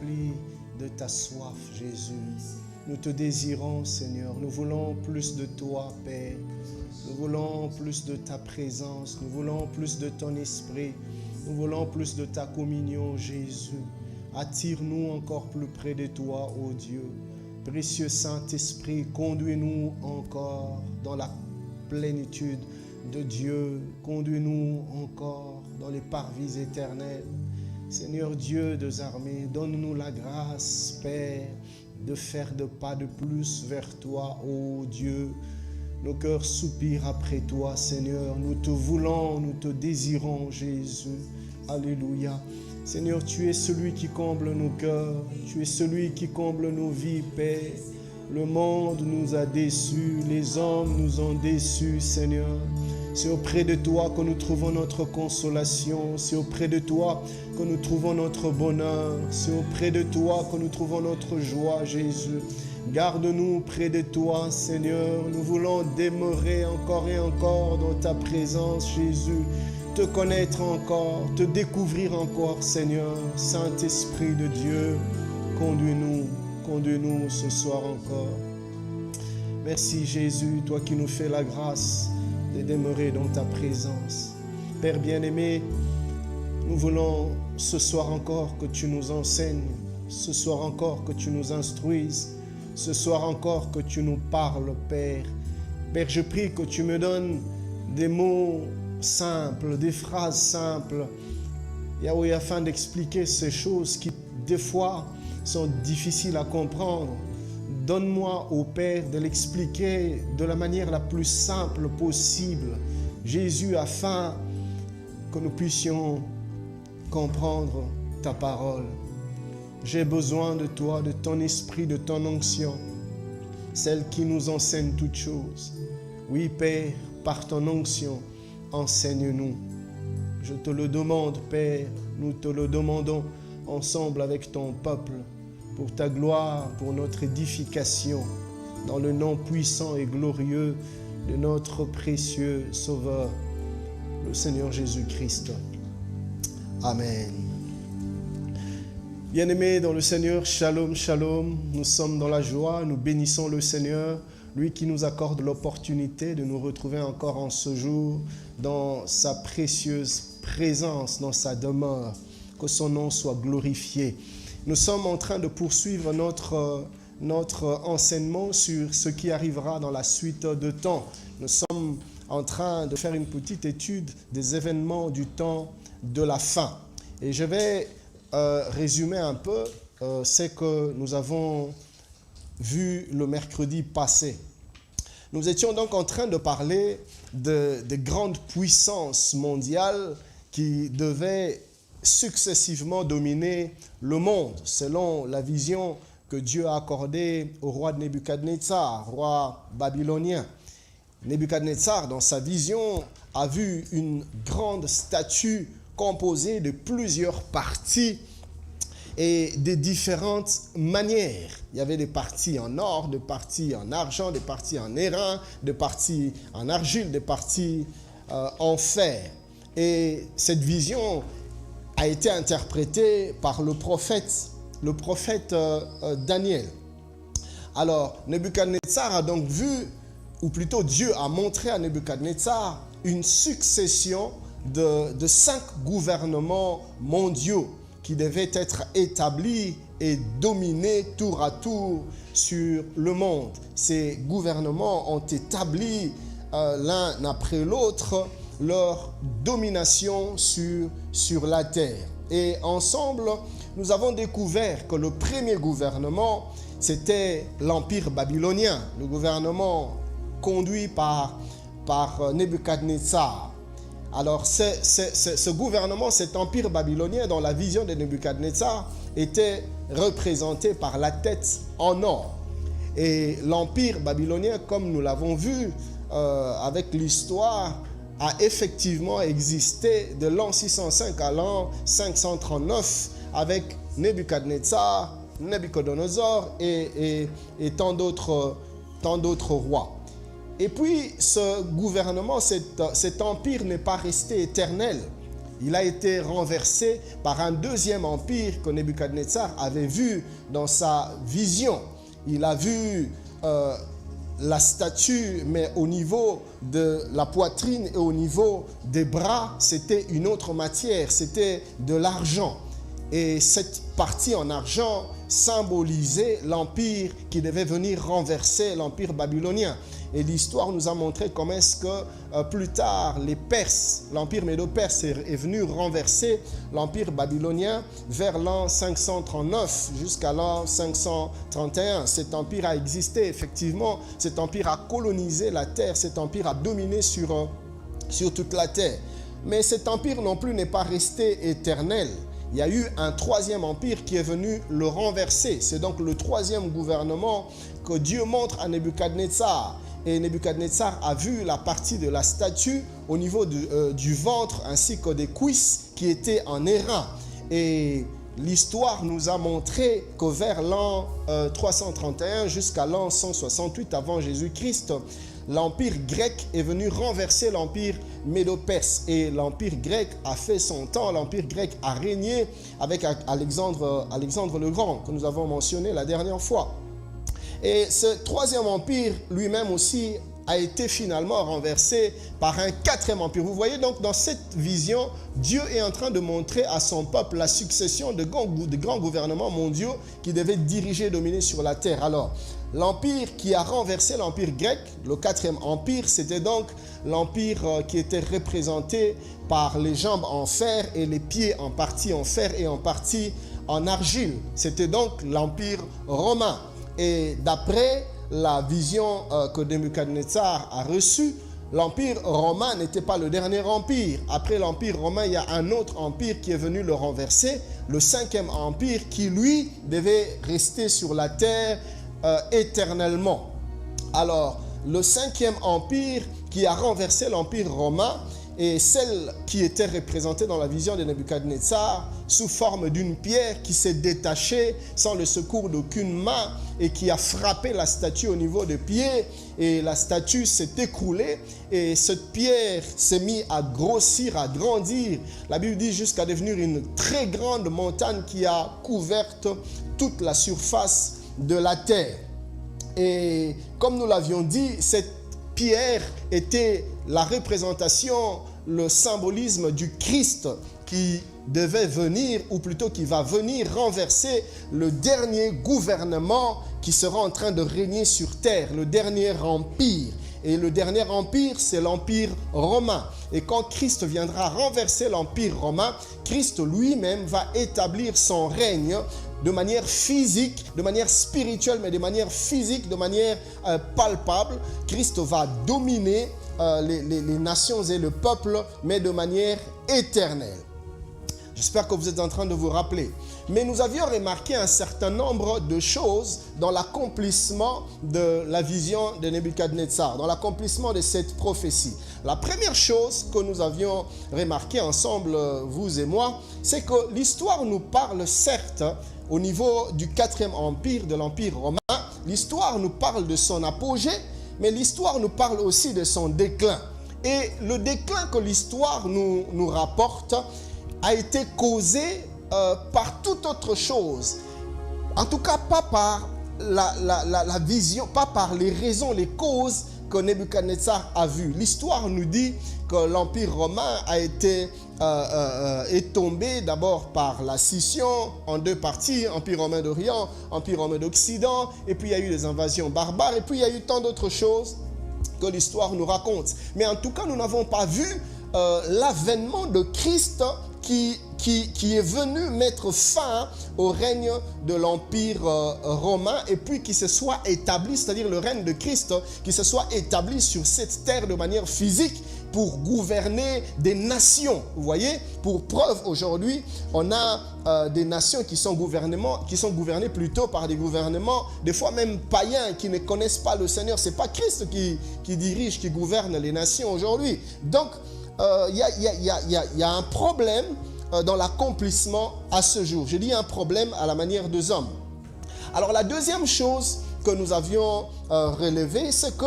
remplis de ta soif, Jésus. Nous te désirons, Seigneur. Nous voulons plus de toi, Père. Nous voulons plus de ta présence. Nous voulons plus de ton esprit. Nous voulons plus de ta communion, Jésus. Attire-nous encore plus près de toi, ô Dieu. Précieux Saint-Esprit, conduis-nous encore dans la plénitude de Dieu. Conduis-nous encore dans les parvis éternels. Seigneur Dieu des armées, donne-nous la grâce, Père, de faire de pas de plus vers toi, ô Dieu. Nos cœurs soupirent après toi, Seigneur. Nous te voulons, nous te désirons, Jésus. Alléluia. Seigneur, tu es celui qui comble nos cœurs. Tu es celui qui comble nos vies, Père. Le monde nous a déçus, les hommes nous ont déçus, Seigneur. C'est auprès de toi que nous trouvons notre consolation. C'est auprès de toi que nous trouvons notre bonheur. C'est auprès de toi que nous trouvons notre joie, Jésus. Garde-nous près de toi, Seigneur. Nous voulons demeurer encore et encore dans ta présence, Jésus. Te connaître encore, te découvrir encore, Seigneur. Saint-Esprit de Dieu, conduis-nous ce soir encore. Merci, Jésus, toi qui nous fais la grâce de demeurer dans ta présence. Père bien-aimé, nous voulons ce soir encore que tu nous enseignes, ce soir encore que tu nous instruises, ce soir encore que tu nous parles, Père. Père, je prie que tu me donnes des mots simples, des phrases simples, Yahweh, afin d'expliquer ces choses qui, des fois, sont difficiles à comprendre. Donne-moi, ô Père, de l'expliquer de la manière la plus simple possible, Jésus, afin que nous puissions comprendre ta parole. J'ai besoin de toi, de ton esprit, de ton onction, celle qui nous enseigne toutes choses. Oui, Père, par ton onction, enseigne-nous. Je te le demande, Père, nous te le demandons ensemble avec ton peuple, pour ta gloire, pour notre édification, dans le nom puissant et glorieux de notre précieux Sauveur, le Seigneur Jésus-Christ. Amen. Bien-aimés dans le Seigneur, shalom, shalom. Nous sommes dans la joie, nous bénissons le Seigneur, lui qui nous accorde l'opportunité de nous retrouver encore en ce jour dans sa précieuse présence, dans sa demeure. Que son nom soit glorifié. Nous sommes en train de poursuivre notre enseignement sur ce qui arrivera dans la suite de temps. Nous sommes en train de faire une petite étude des événements du temps de la fin. Et je vais résumer un peu ce que nous avons vu le mercredi passé. Nous étions donc en train de parler de grandes puissances mondiales qui devaient successivement dominer le monde, selon la vision que Dieu a accordée au roi de Nebuchadnezzar, roi babylonien. Nebuchadnezzar, dans sa vision, a vu une grande statue composée de plusieurs parties et de différentes manières. Il y avait des parties en or, des parties en argent, des parties en airain, des parties en argile, des parties en fer. Et cette vision a été interprétée par le prophète Daniel. Alors, Nebuchadnezzar a donc vu, ou plutôt Dieu a montré à Nebuchadnezzar une succession de 5 gouvernements mondiaux qui devaient être établis et dominés tour à tour sur le monde. Ces gouvernements ont établi l'un après l'autre leur domination sur la terre. Et ensemble, nous avons découvert que le premier gouvernement, c'était l'Empire babylonien, le gouvernement conduit par Nebuchadnezzar. Alors, ce gouvernement, cet empire babylonien, dans la vision de Nebuchadnezzar, était représenté par la tête en or. Et l'empire babylonien, comme nous l'avons vu avec l'histoire, a effectivement existé de l'an 605 à l'an 539 avec Nebuchadnezzar, Nabuchodonosor et tant d'autres rois. Et puis, ce gouvernement, cet empire n'est pas resté éternel. Il a été renversé par un deuxième empire que Nebuchadnezzar avait vu dans sa vision. Il a vu la statue, mais au niveau de la poitrine et au niveau des bras, c'était une autre matière, c'était de l'argent. Et cette partie en argent symbolisait l'empire qui devait venir renverser l'empire babylonien. Et l'histoire nous a montré comment est-ce que plus tard, les Perses, l'empire médo-perse est venu renverser l'empire babylonien vers l'an 539 jusqu'à l'an 531. Cet empire a existé, effectivement. Cet empire a colonisé la terre. Cet empire a dominé sur toute la terre. Mais cet empire non plus n'est pas resté éternel. Il y a eu un troisième empire qui est venu le renverser. C'est donc le troisième gouvernement que Dieu montre à Nebuchadnezzar. Et Nebuchadnezzar a vu la partie de la statue au niveau du ventre ainsi que des cuisses qui étaient en airain. Et l'histoire nous a montré que vers l'an 331 jusqu'à l'an 168 avant Jésus-Christ, l'empire grec est venu renverser l'empire médo-perse. Et l'empire grec a fait son temps. L'empire grec a régné avec Alexandre le Grand, que nous avons mentionné la dernière fois. Et ce troisième empire lui-même aussi a été finalement renversé par un quatrième empire. Vous voyez donc dans cette vision, Dieu est en train de montrer à son peuple la succession de grands gouvernements mondiaux qui devaient diriger et dominer sur la terre. Alors, l'empire qui a renversé l'empire grec, le quatrième empire, c'était donc l'empire qui était représenté par les jambes en fer et les pieds en partie en fer et en partie en argile. C'était donc l'empire romain. Et d'après la vision que Nebuchadnezzar a reçue, l'empire romain n'était pas le dernier empire. Après l'empire romain, il y a un autre empire qui est venu le renverser, le cinquième empire qui, lui, devait rester sur la terre éternellement. Alors, le cinquième empire qui a renversé l'empire romain est celle qui était représentée dans la vision de Nebuchadnezzar sous forme d'une pierre qui s'est détachée sans le secours d'aucune main et qui a frappé la statue au niveau des pieds, et la statue s'est écroulée et cette pierre s'est mise à grossir, à grandir. La Bible dit jusqu'à devenir une très grande montagne qui a couvert toute la surface de la terre. Et comme nous l'avions dit, cette pierre était la représentation, le symbolisme du Christ qui devait venir, ou plutôt qui va venir renverser le dernier gouvernement qui sera en train de régner sur terre, le dernier empire. Et le dernier empire, c'est l'empire romain. Et quand Christ viendra renverser l'empire romain, Christ lui-même va établir son règne de manière physique, de manière spirituelle, mais de manière physique, de manière palpable. Christ va dominer les nations et le peuple, mais de manière éternelle. J'espère que vous êtes en train de vous rappeler. Mais nous avions remarqué un certain nombre de choses dans l'accomplissement de la vision de Nebuchadnezzar, dans l'accomplissement de cette prophétie. La première chose que nous avions remarqué ensemble, vous et moi, c'est que l'histoire nous parle certes au niveau du quatrième empire, de l'empire romain. L'histoire nous parle de son apogée, mais l'histoire nous parle aussi de son déclin. Et le déclin que l'histoire nous rapporte a été causé par toute autre chose. En tout cas, pas par la vision, pas par les raisons, les causes que Nebuchadnezzar a vues. L'histoire nous dit que l'Empire romain est tombé d'abord par la scission en deux parties, Empire romain d'Orient, Empire romain d'Occident, et puis il y a eu des invasions barbares, et puis il y a eu tant d'autres choses que l'histoire nous raconte. Mais en tout cas, nous n'avons pas vu l'avènement de Christ qui est venu mettre fin au règne de l'Empire romain et puis qui se soit établi, c'est-à-dire le règne de Christ, qui se soit établi sur cette terre de manière physique pour gouverner des nations. Vous voyez, pour preuve, aujourd'hui, on a des nations qui sont gouvernées plutôt par des gouvernements, des fois même païens, qui ne connaissent pas le Seigneur. Ce n'est pas Christ qui dirige, qui gouverne les nations aujourd'hui. Donc, il y a un problème dans l'accomplissement à ce jour. Je dis un problème à la manière des hommes. Alors la deuxième chose que nous avions relevée, c'est que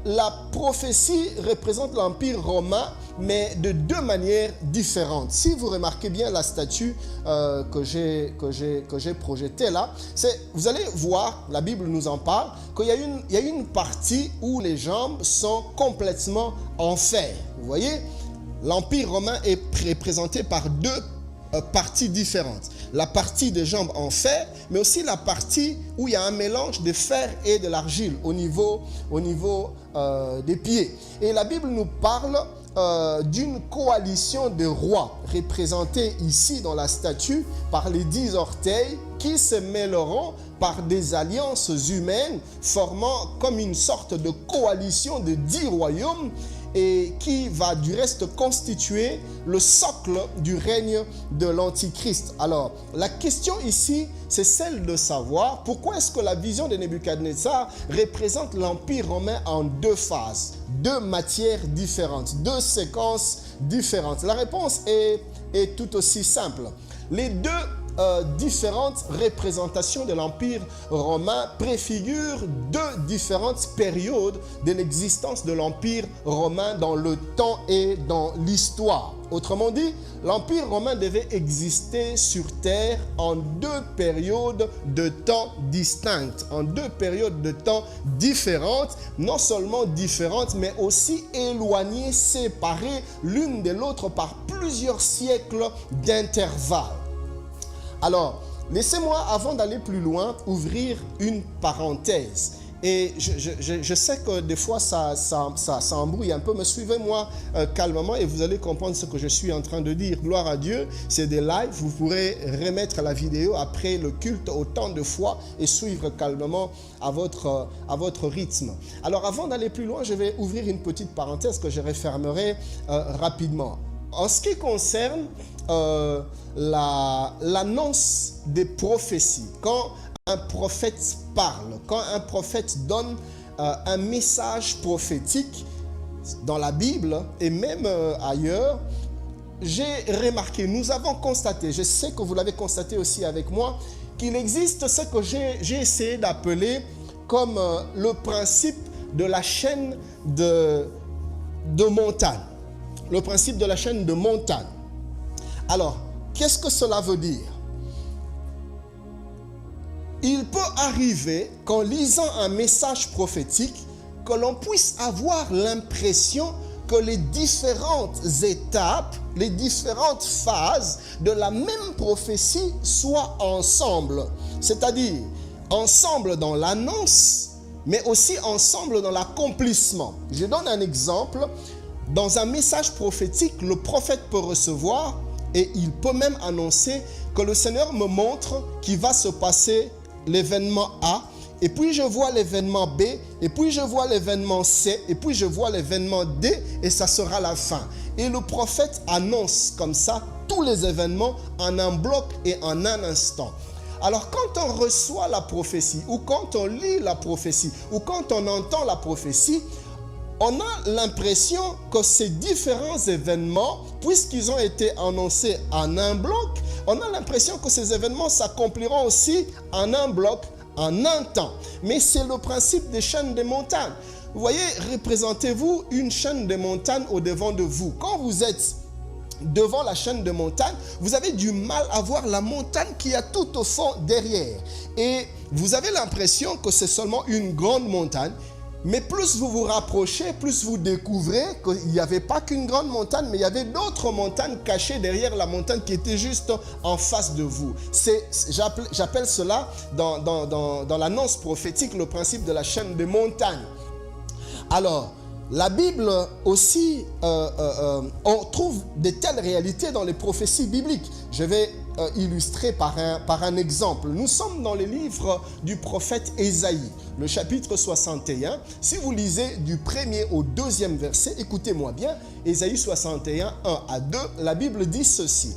la prophétie représente l'Empire romain, mais de deux manières différentes. Si vous remarquez bien la statue que j'ai projetée là, vous allez voir, la Bible nous en parle, qu'il y a une partie où les jambes sont complètement en fer. Vous voyez, l'Empire romain est représenté par deux parties différentes. La partie des jambes en fer, mais aussi la partie où il y a un mélange de fer et de l'argile au niveau des pieds. Et la Bible nous parle d'une coalition de rois représentés ici dans la statue par les 10 orteils qui se mêleront par des alliances humaines formant comme une sorte de coalition de 10 royaumes et qui va du reste constituer le socle du règne de l'Antichrist. Alors, la question ici, c'est celle de savoir pourquoi est-ce que la vision de Nebuchadnezzar représente l'Empire romain en deux phases, deux matières différentes, deux séquences différentes. La réponse est tout aussi simple. Les deux différentes représentations de l'Empire romain préfigurent deux différentes périodes de l'existence de l'Empire romain dans le temps et dans l'histoire. Autrement dit, l'Empire romain devait exister sur terre en deux périodes de temps distinctes, en deux périodes de temps différentes, non seulement différentes, mais aussi éloignées, séparées l'une de l'autre par plusieurs siècles d'intervalle. Alors, laissez-moi, avant d'aller plus loin, ouvrir une parenthèse. Et je sais que des fois, ça embrouille un peu, mais suivez-moi calmement et vous allez comprendre ce que je suis en train de dire. Gloire à Dieu, c'est des lives, vous pourrez remettre la vidéo après le culte autant de fois et suivre calmement à votre rythme. Alors, avant d'aller plus loin, je vais ouvrir une petite parenthèse que je refermerai rapidement. En ce qui concerne l'annonce des prophéties, quand un prophète parle, quand un prophète donne un message prophétique dans la Bible et même ailleurs, j'ai remarqué, nous avons constaté, je sais que vous l'avez constaté aussi avec moi, qu'il existe ce que j'ai essayé d'appeler comme le principe de la chaîne de montagne. Le principe de la chaîne de montagne. Alors, qu'est-ce que cela veut dire? Il peut arriver qu'en lisant un message prophétique, que l'on puisse avoir l'impression que les différentes étapes, les différentes phases de la même prophétie soient ensemble. C'est-à-dire, ensemble dans l'annonce, mais aussi ensemble dans l'accomplissement. Je donne un exemple. Dans un message prophétique, le prophète peut recevoir et il peut même annoncer que le Seigneur me montre qu'il va se passer l'événement A, et puis je vois l'événement B, et puis je vois l'événement C, et puis je vois l'événement D, et ça sera la fin. Et le prophète annonce comme ça tous les événements en un bloc et en un instant. Alors quand on reçoit la prophétie, ou quand on lit la prophétie, ou quand on entend la prophétie, on a l'impression que ces différents événements, puisqu'ils ont été annoncés en un bloc, on a l'impression que ces événements s'accompliront aussi en un bloc, en un temps. Mais c'est le principe des chaînes de montagnes. Vous voyez, représentez-vous une chaîne de montagnes au-devant de vous. Quand vous êtes devant la chaîne de montagnes, vous avez du mal à voir la montagne qui a tout au fond derrière. Et vous avez l'impression que c'est seulement une grande montagne. Mais plus vous vous rapprochez, plus vous découvrez qu'il n'y avait pas qu'une grande montagne, mais il y avait d'autres montagnes cachées derrière la montagne qui était juste en face de vous. J'appelle cela dans l'annonce prophétique le principe de la chaîne de montagnes. Alors, la Bible aussi, on trouve de telles réalités dans les prophéties bibliques. Je vais illustrer par un exemple. Nous sommes dans les livres du prophète Ésaïe, le chapitre 61. Si vous lisez du 1er au 2e verset, écoutez-moi bien, Ésaïe 61, 1 à 2, la Bible dit ceci.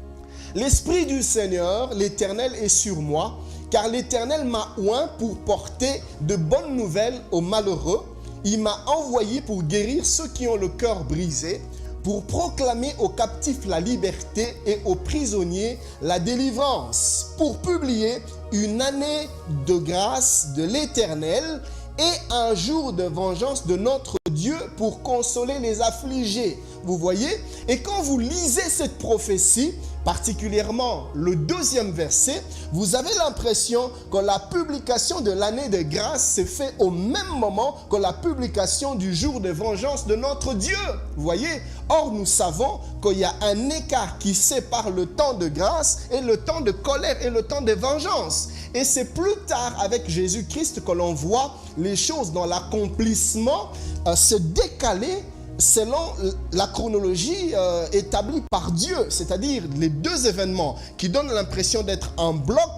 « L'Esprit du Seigneur, l'Éternel est sur moi, car l'Éternel m'a oint pour porter de bonnes nouvelles aux malheureux. Il m'a envoyé pour guérir ceux qui ont le cœur brisé, pour proclamer aux captifs la liberté et aux prisonniers la délivrance, pour publier une année de grâce de l'Éternel et un jour de vengeance de notre Dieu pour consoler les affligés. Vous voyez? Et quand vous lisez cette prophétie, particulièrement le 2e verset, vous avez l'impression que la publication de l'année de grâce s'est faite au même moment que la publication du jour de vengeance de notre Dieu. Vous voyez? Or, nous savons qu'il y a un écart qui sépare le temps de grâce et le temps de colère et le temps de vengeance. Et c'est plus tard avec Jésus-Christ que l'on voit les choses dans l'accomplissement se décaler selon la chronologie établie par Dieu, c'est-à-dire les deux événements qui donnent l'impression d'être en bloc,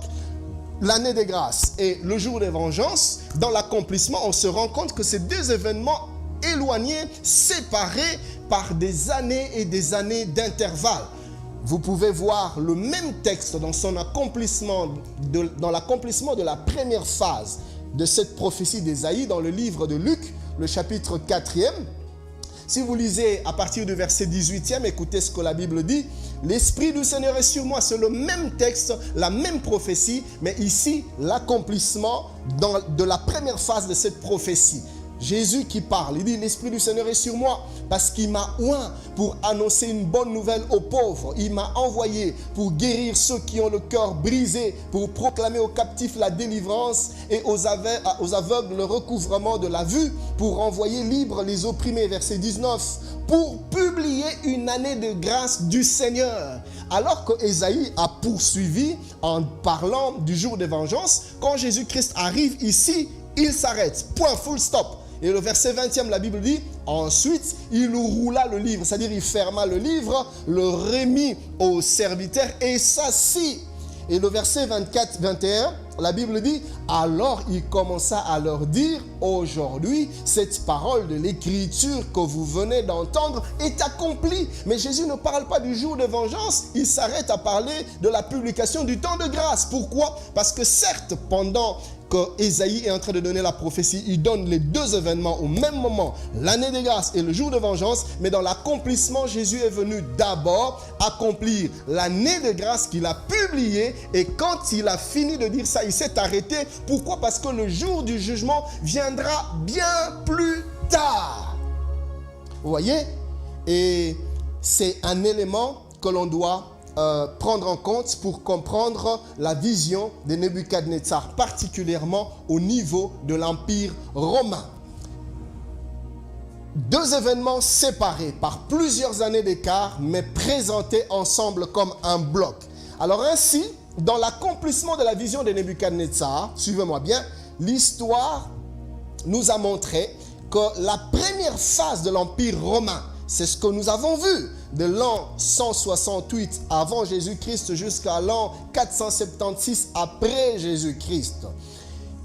l'année des grâces et le jour des vengeances. Dans l'accomplissement, on se rend compte que ces deux événements éloignés, séparés par des années et des années d'intervalle. Vous pouvez voir le même texte dans son accomplissement, dans l'accomplissement de la première phase de cette prophétie d'Ésaïe dans le livre de Luc, le chapitre 4e. Si vous lisez à partir du verset 18e, écoutez ce que la Bible dit. L'Esprit du Seigneur est sur moi. C'est le même texte, la même prophétie, mais ici, l'accomplissement de la première phase de cette prophétie. Jésus qui parle, il dit, l'Esprit du Seigneur est sur moi parce qu'il m'a oint pour annoncer une bonne nouvelle aux pauvres. Il m'a envoyé pour guérir ceux qui ont le cœur brisé, pour proclamer aux captifs la délivrance et aux aveugles le recouvrement de la vue, pour envoyer libres les opprimés. Verset 19, pour publier une année de grâce du Seigneur. Alors que Ésaïe a poursuivi en parlant du jour de vengeance, quand Jésus-Christ arrive ici, il s'arrête. Point, full stop. Et le verset 20e, la Bible dit, ensuite, il roula le livre, c'est-à-dire il ferma le livre, le remit au serviteur et s'assit. Et le verset 24-21, la Bible dit, alors il commença à leur dire, aujourd'hui, cette parole de l'écriture que vous venez d'entendre est accomplie. Mais Jésus ne parle pas du jour de vengeance, il s'arrête à parler de la publication du temps de grâce. Pourquoi? Parce que certes, pendant que Ésaïe est en train de donner la prophétie, il donne les deux événements au même moment, l'année de grâce et le jour de vengeance, mais dans l'accomplissement, Jésus est venu d'abord accomplir l'année de grâce qu'il a publiée, et quand il a fini de dire ça, il s'est arrêté. Pourquoi? Parce que le jour du jugement viendra bien plus tard. Vous voyez? Et c'est un élément que l'on doit prendre en compte pour comprendre la vision de Nebuchadnezzar, particulièrement au niveau de l'Empire romain. Deux événements séparés par plusieurs années d'écart, mais présentés ensemble comme un bloc. Alors ainsi, dans l'accomplissement de la vision de Nebuchadnezzar, suivez-moi bien, l'histoire nous a montré que la première phase de l'Empire romain, c'est ce que nous avons vu de l'an 168 avant Jésus-Christ jusqu'à l'an 476 après Jésus-Christ.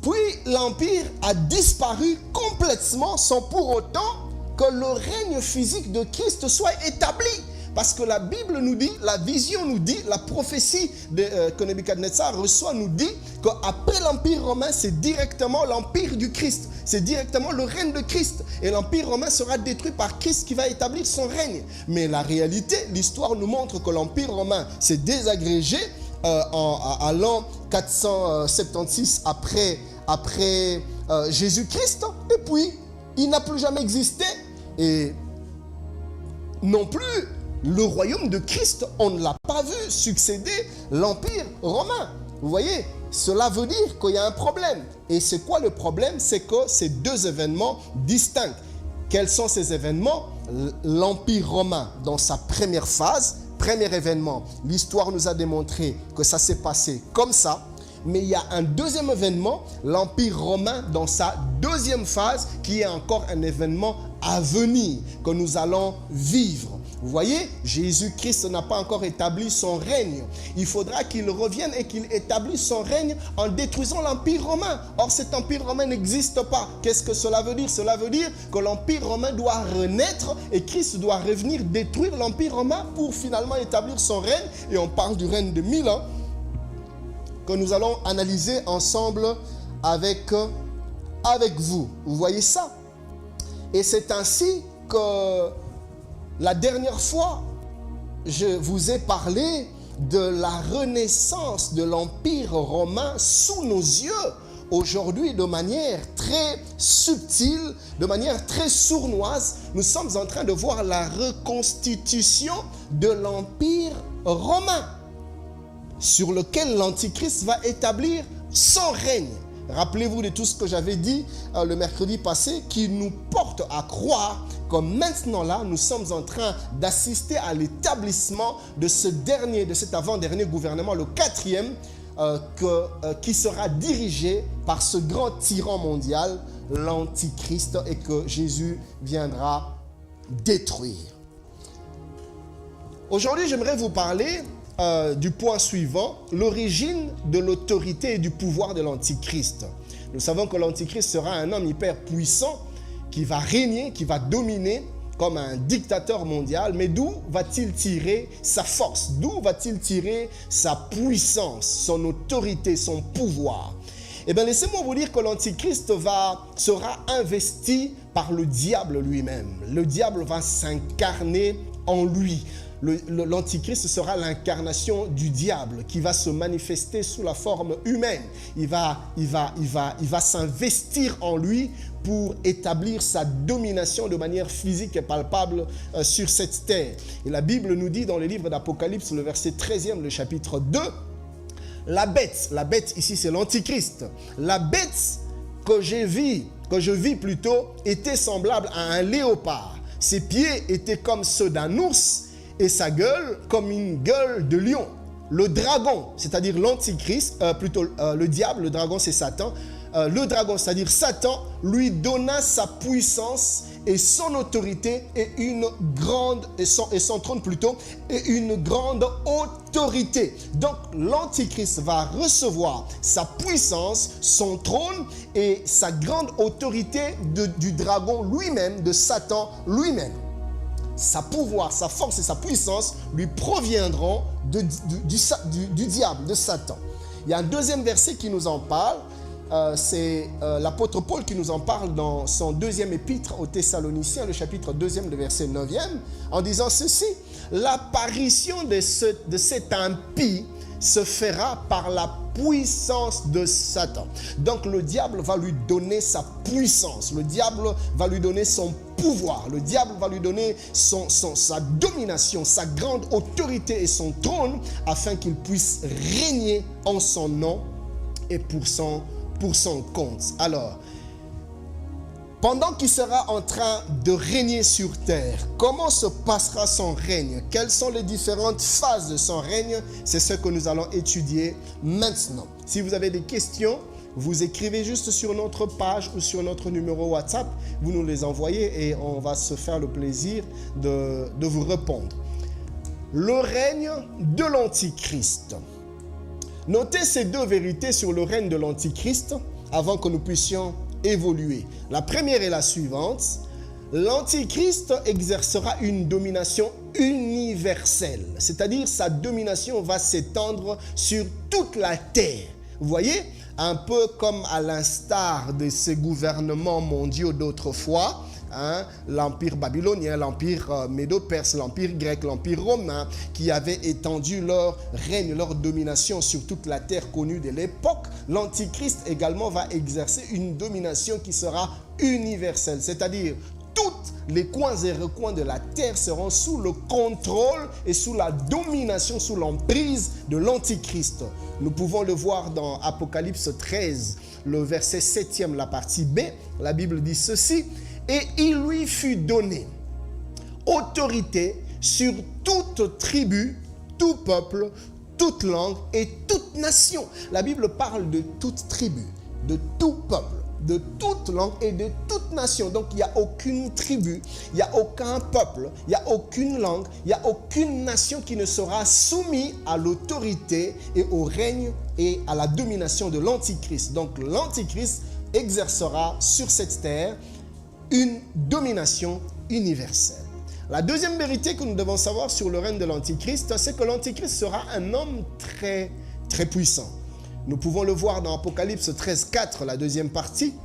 Puis l'Empire a disparu complètement sans pour autant que le règne physique de Christ soit établi. Parce que la Bible nous dit, la vision nous dit, la prophétie que Nebuchadnezzar reçoit nous dit qu'après l'Empire romain, c'est directement l'Empire du Christ. C'est directement le règne de Christ. Et l'Empire romain sera détruit par Christ qui va établir son règne. Mais la réalité, l'histoire nous montre que l'Empire romain s'est désagrégé à l'an 476 après Jésus-Christ. Et puis, il n'a plus jamais existé. Et non plus le royaume de Christ, on ne l'a pas vu succéder l'Empire romain. Vous voyez, cela veut dire qu'il y a un problème. Et c'est quoi le problème? C'est que c'est deux événements distincts. Quels sont ces événements? L'Empire romain, dans sa première phase, premier événement, l'histoire nous a démontré que ça s'est passé comme ça. Mais il y a un deuxième événement, l'Empire romain, dans sa deuxième phase, qui est encore un événement à venir, que nous allons vivre. Vous voyez, Jésus-Christ n'a pas encore établi son règne. Il faudra qu'il revienne et qu'il établisse son règne en détruisant l'Empire romain. Or, cet Empire romain n'existe pas. Qu'est-ce que cela veut dire? Cela veut dire que l'Empire romain doit renaître et Christ doit revenir détruire l'Empire romain pour finalement établir son règne. Et on parle du règne de 1000 ans que nous allons analyser ensemble avec vous. Vous voyez ça? Et c'est ainsi que la dernière fois, je vous ai parlé de la renaissance de l'Empire romain sous nos yeux, aujourd'hui, de manière très subtile, de manière très sournoise, nous sommes en train de voir la reconstitution de l'Empire romain, sur lequel l'Antichrist va établir son règne. Rappelez-vous de tout ce que j'avais dit le mercredi passé, qui nous porte à croire que maintenant là, nous sommes en train d'assister à l'établissement de cet avant-dernier gouvernement, le quatrième, qui sera dirigé par ce grand tyran mondial, l'Antichrist, et que Jésus viendra détruire. Aujourd'hui, j'aimerais vous parler du point suivant, l'origine de l'autorité et du pouvoir de l'Antichrist. Nous savons que l'Antichrist sera un homme hyper puissant qui va régner, qui va dominer comme un dictateur mondial. Mais d'où va-t-il tirer sa force? D'où va-t-il tirer sa puissance, son autorité, son pouvoir? Eh bien, laissez-moi vous dire que l'Antichrist sera investi par le diable lui-même. Le diable va s'incarner en lui. L'Antichrist sera l'incarnation du diable qui va se manifester sous la forme humaine. Il va s'investir en lui pour établir sa domination de manière physique et palpable sur cette terre. Et la Bible nous dit dans le livre d'Apocalypse, le verset 13e, le chapitre 2, la bête ici c'est l'Antichrist. La bête que je vis plutôt, était semblable à un léopard. Ses pieds étaient comme ceux d'un ours, et sa gueule comme une gueule de lion. Le dragon, c'est-à-dire l'Antichrist, le diable, le dragon c'est Satan, le dragon, c'est-à-dire Satan, lui donna sa puissance et son autorité et son trône plutôt, et une grande autorité. Donc l'Antichrist va recevoir sa puissance, son trône et sa grande autorité du dragon lui-même, de Satan lui-même. Sa pouvoir, sa force et sa puissance lui proviendront du diable, de Satan. Il y a un deuxième verset qui nous en parle. C'est l'apôtre Paul qui nous en parle dans son deuxième épître aux Thessaloniciens, le chapitre 2e, le verset 9e, en disant ceci: l'apparition de cet impie se fera par la puissance de Satan. Donc le diable va lui donner sa puissance, le diable va lui donner son pouvoir, le diable va lui donner sa domination, sa grande autorité et son trône, afin qu'il puisse régner en son nom et pour son compte. Alors, pendant qu'il sera en train de régner sur terre, comment se passera son règne? Quelles sont les différentes phases de son règne? C'est ce que nous allons étudier maintenant. Si vous avez des questions, vous écrivez juste sur notre page ou sur notre numéro WhatsApp, vous nous les envoyez et on va se faire le plaisir de vous répondre. Le règne de l'Antichrist. Notez ces deux vérités sur le règne de l'Antichrist avant que nous puissions évoluer. La première est la suivante: l'Antichrist exercera une domination universelle, c'est-à-dire sa domination va s'étendre sur toute la terre. Vous voyez, un peu comme à l'instar de ces gouvernements mondiaux d'autrefois, l'empire babylonien, l'empire médo-perse, l'empire grec, l'empire romain, qui avaient étendu leur règne, leur domination sur toute la terre connue de l'époque. L'Antichrist également va exercer une domination qui sera universelle, c'est-à-dire tous les coins et recoins de la terre seront sous le contrôle et sous la domination, sous l'emprise de l'Antichrist. Nous pouvons le voir dans Apocalypse 13, le verset 7e, la partie B. La Bible dit ceci: et il lui fut donné autorité sur toute tribu, tout peuple, toute langue et toute nation. La Bible parle de toute tribu, de tout peuple, de toute langue et de toute nation. Donc il n'y a aucune tribu, il n'y a aucun peuple, il n'y a aucune langue, il n'y a aucune nation qui ne sera soumise à l'autorité et au règne et à la domination de l'Antichrist. Donc l'Antichrist exercera sur cette terre une domination universelle. La deuxième vérité que nous devons savoir sur le règne de l'Antichrist, c'est que l'Antichrist sera un homme très, très puissant. Nous pouvons le voir dans Apocalypse 13:4, la deuxième partie.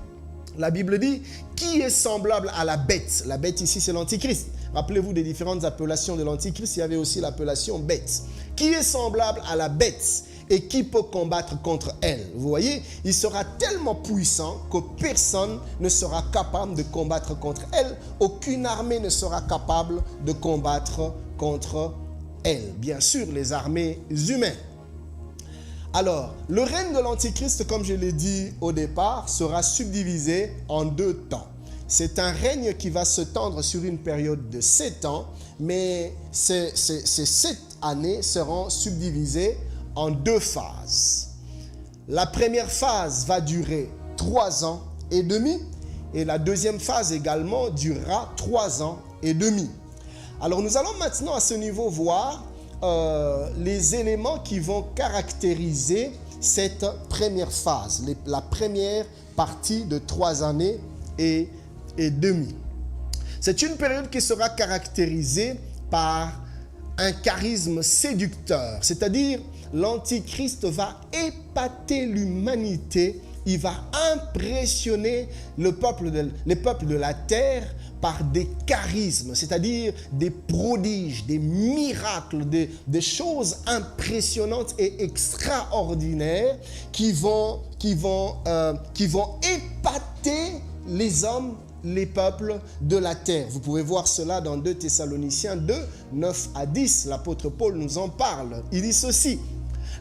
La Bible dit: qui est semblable à la bête? La bête ici, c'est l'Antichrist. Rappelez-vous des différentes appellations de l'Antichrist, il y avait aussi l'appellation bête. Qui est semblable à la bête Et qui peut combattre contre elle? Vous voyez, il sera tellement puissant que personne ne sera capable de combattre contre elle. Aucune armée ne sera capable de combattre contre elle. Bien sûr, les armées humaines. Alors, le règne de l'Antichrist, comme je l'ai dit au départ, sera subdivisé en 2 temps. C'est un règne qui va se tendre sur une période de 7 ans, mais ces 7 années seront subdivisées en 2 phases. La première phase va durer 3 ans et demi, et la deuxième phase également durera 3 ans et demi. Alors, nous allons maintenant à ce niveau voir les éléments qui vont caractériser cette première phase, la première partie de 3 années et demi. C'est une période qui sera caractérisée par un charisme séducteur, c'est-à-dire l'Antichrist va épater l'humanité, il va impressionner les peuples de la terre par des charismes, c'est-à-dire des prodiges, des miracles, des choses impressionnantes et extraordinaires qui vont épater les hommes, les peuples de la terre. Vous pouvez voir cela dans 2 Thessaloniciens 2, 9 à 10. L'apôtre Paul nous en parle. Il dit ceci: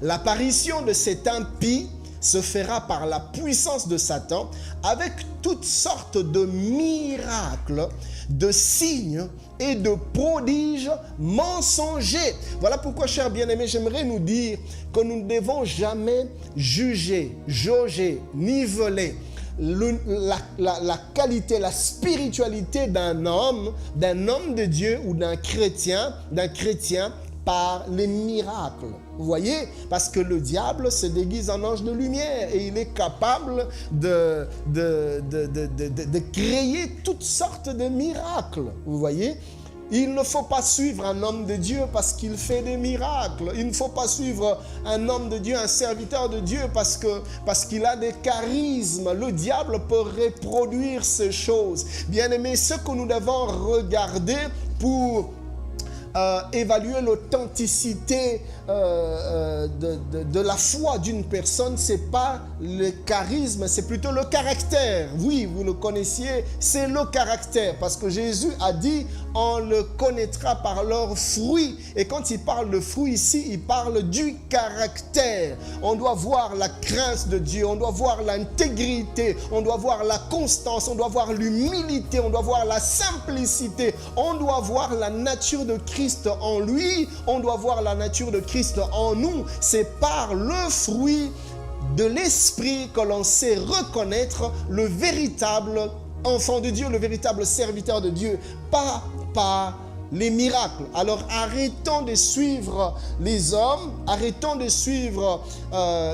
l'apparition de cet impie se fera par la puissance de Satan avec toutes sortes de miracles, de signes et de prodiges mensongers. Voilà pourquoi, chers bien-aimés, j'aimerais nous dire que nous ne devons jamais juger, jauger, niveler la qualité, la spiritualité d'un homme de Dieu ou d'un chrétien par les miracles. Vous voyez, parce que le diable se déguise en ange de lumière et il est capable de créer toutes sortes de miracles. Vous voyez, il ne faut pas suivre un homme de Dieu parce qu'il fait des miracles. Il ne faut pas suivre un homme de Dieu, un serviteur de Dieu parce qu'il a des charismes. Le diable peut reproduire ces choses. Bien aimé, ce que nous devons regarder pour évaluer l'authenticité de la foi d'une personne, c'est pas le charisme, c'est plutôt le caractère. Oui, vous le connaissiez, c'est le caractère, parce que Jésus a dit on le connaîtra par leurs fruits. Et quand il parle de fruits ici, il parle du caractère. On doit voir la crainte de Dieu, on doit voir l'intégrité, on doit voir la constance, on doit voir l'humilité, on doit voir la simplicité, on doit voir la nature de Christ en lui, on doit voir la nature de Christ en nous. C'est par le fruit de l'esprit que l'on sait reconnaître le véritable enfant de Dieu, le véritable serviteur de Dieu, pas par les miracles. Alors arrêtons de suivre les hommes, arrêtons de suivre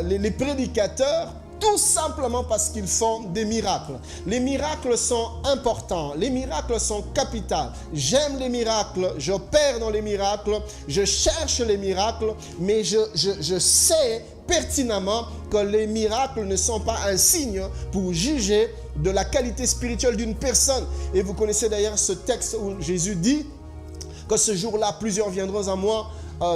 les prédicateurs tout simplement parce qu'ils font des miracles. Les miracles sont importants, les miracles sont capitaux. J'aime les miracles, j'opère dans les miracles, je cherche les miracles, mais je sais pertinemment que les miracles ne sont pas un signe pour juger de la qualité spirituelle d'une personne. Et vous connaissez d'ailleurs ce texte où Jésus dit que ce jour-là, plusieurs viendront à moi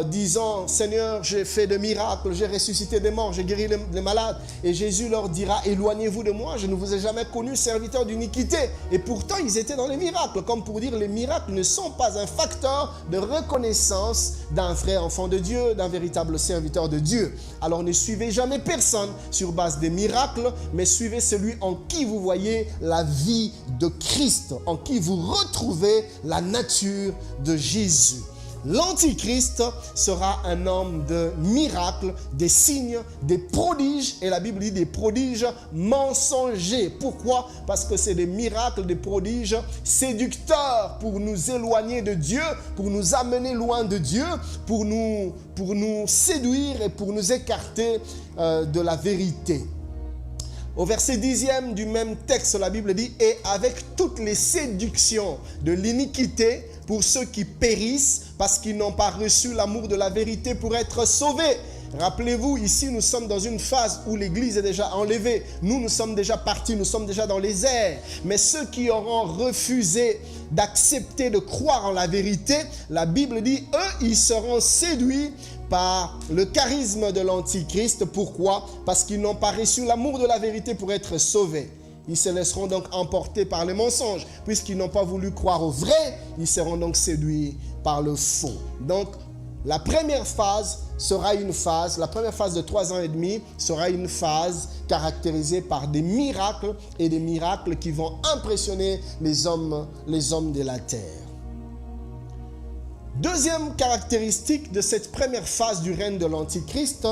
disant, Seigneur, j'ai fait des miracles, j'ai ressuscité des morts, j'ai guéri les malades. Et Jésus leur dira, éloignez-vous de moi, je ne vous ai jamais connu, serviteur d'iniquité. Et pourtant, ils étaient dans les miracles, comme pour dire, les miracles ne sont pas un facteur de reconnaissance d'un vrai enfant de Dieu, d'un véritable serviteur de Dieu. Alors ne suivez jamais personne sur base des miracles, mais suivez celui en qui vous voyez la vie de Christ, en qui vous retrouvez la nature de Jésus. L'Antichrist sera un homme de miracles, des signes, des prodiges, et la Bible dit des prodiges mensongers. Pourquoi? Parce que c'est des miracles, des prodiges séducteurs pour nous éloigner de Dieu, pour nous amener loin de Dieu, pour nous séduire et pour nous écarter de la vérité. Au verset 10e du même texte, la Bible dit « Et avec toutes les séductions de l'iniquité, pour ceux qui périssent, parce qu'ils n'ont pas reçu l'amour de la vérité pour être sauvés. » Rappelez-vous, ici, nous sommes dans une phase où l'Église est déjà enlevée. Nous sommes déjà partis, nous sommes déjà dans les airs. Mais ceux qui auront refusé d'accepter de croire en la vérité, la Bible dit, eux, ils seront séduits par le charisme de l'Antichrist. Pourquoi? Parce qu'ils n'ont pas reçu l'amour de la vérité pour être sauvés. Ils se laisseront donc emporter par les mensonges. Puisqu'ils n'ont pas voulu croire au vrai, ils seront donc séduits par le faux. Donc, la première phase la première phase de 3 ans et demi sera une phase caractérisée par des miracles et des miracles qui vont impressionner les hommes de la terre. Deuxième caractéristique de cette première phase du règne de l'Antichrist,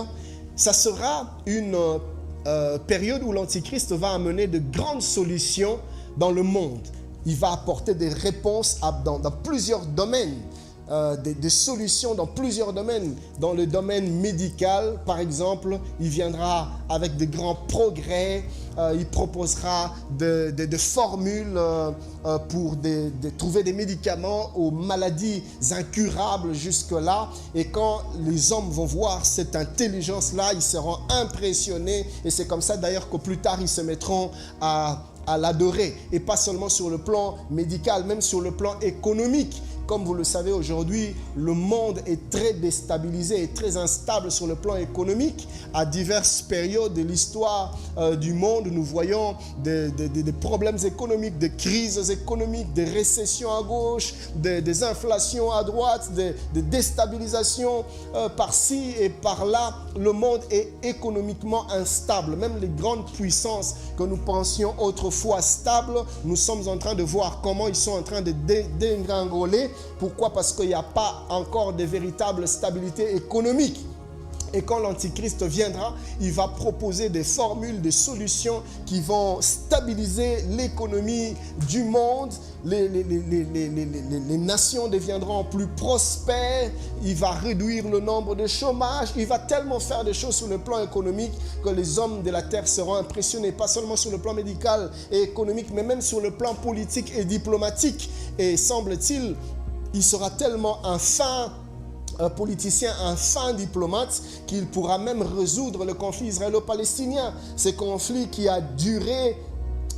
ça sera une période où l'Antichrist va amener de grandes solutions dans le monde. Il va apporter des réponses dans plusieurs domaines, des solutions dans plusieurs domaines. Dans le domaine médical, par exemple, il viendra avec de grands progrès. Il proposera des formules pour trouver des médicaments aux maladies incurables jusque-là. Et quand les hommes vont voir cette intelligence-là, ils seront impressionnés. Et c'est comme ça d'ailleurs que plus tard, ils se mettront à l'adorer. Et pas seulement sur le plan médical, même sur le plan économique. Comme vous le savez aujourd'hui, le monde est très déstabilisé et très instable sur le plan économique. À diverses périodes de l'histoire du monde, nous voyons des problèmes économiques, des crises économiques, des récessions à gauche, des inflations à droite, des déstabilisations par-ci et par-là. Le monde est économiquement instable. Même les grandes puissances que nous pensions autrefois stables, nous sommes en train de voir comment ils sont en train de dégringoler. Pourquoi? Parce qu'il n'y a pas encore de véritable stabilité économique. Et quand l'Antichrist viendra, il va proposer des formules, des solutions qui vont stabiliser l'économie du monde. Les nations deviendront plus prospères. Il va réduire le nombre de chômage. Il va tellement faire des choses sur le plan économique que les hommes de la terre seront impressionnés. Pas seulement sur le plan médical et économique, mais même sur le plan politique et diplomatique. Et semble-t-il, il sera tellement un politicien, un fin diplomate, qu'il pourra même résoudre le conflit israélo-palestinien. Ce conflit qui a duré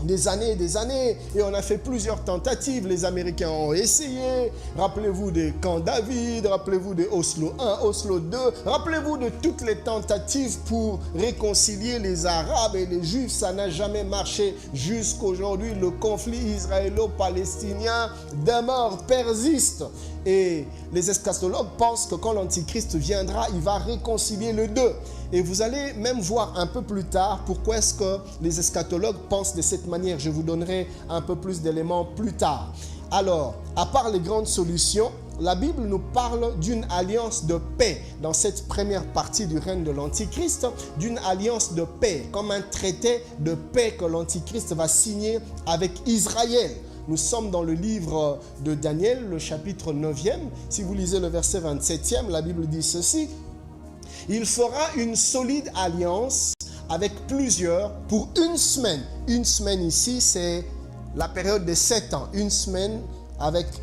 des années et des années, et on a fait plusieurs tentatives. Les Américains ont essayé. Rappelez-vous des camps David, rappelez-vous de Oslo 1, Oslo 2, rappelez-vous de toutes les tentatives pour réconcilier les Arabes et les Juifs. Ça n'a jamais marché jusqu'aujourd'hui. Le conflit israélo-palestinien demeure, persiste. Et les eschatologues pensent que quand l'Antichrist viendra, il va réconcilier les deux. Et vous allez même voir un peu plus tard pourquoi est-ce que les eschatologues pensent de cette manière. Je vous donnerai un peu plus d'éléments plus tard. Alors, à part les grandes solutions, la Bible nous parle d'une alliance de paix dans cette première partie du règne de l'Antichrist, d'une alliance de paix, comme un traité de paix que l'Antichrist va signer avec Israël. Nous sommes dans le livre de Daniel, le chapitre 9e. Si vous lisez le verset 27e, la Bible dit ceci. Il fera une solide alliance avec plusieurs pour une semaine. Une semaine ici, c'est la période de 7 ans. Une semaine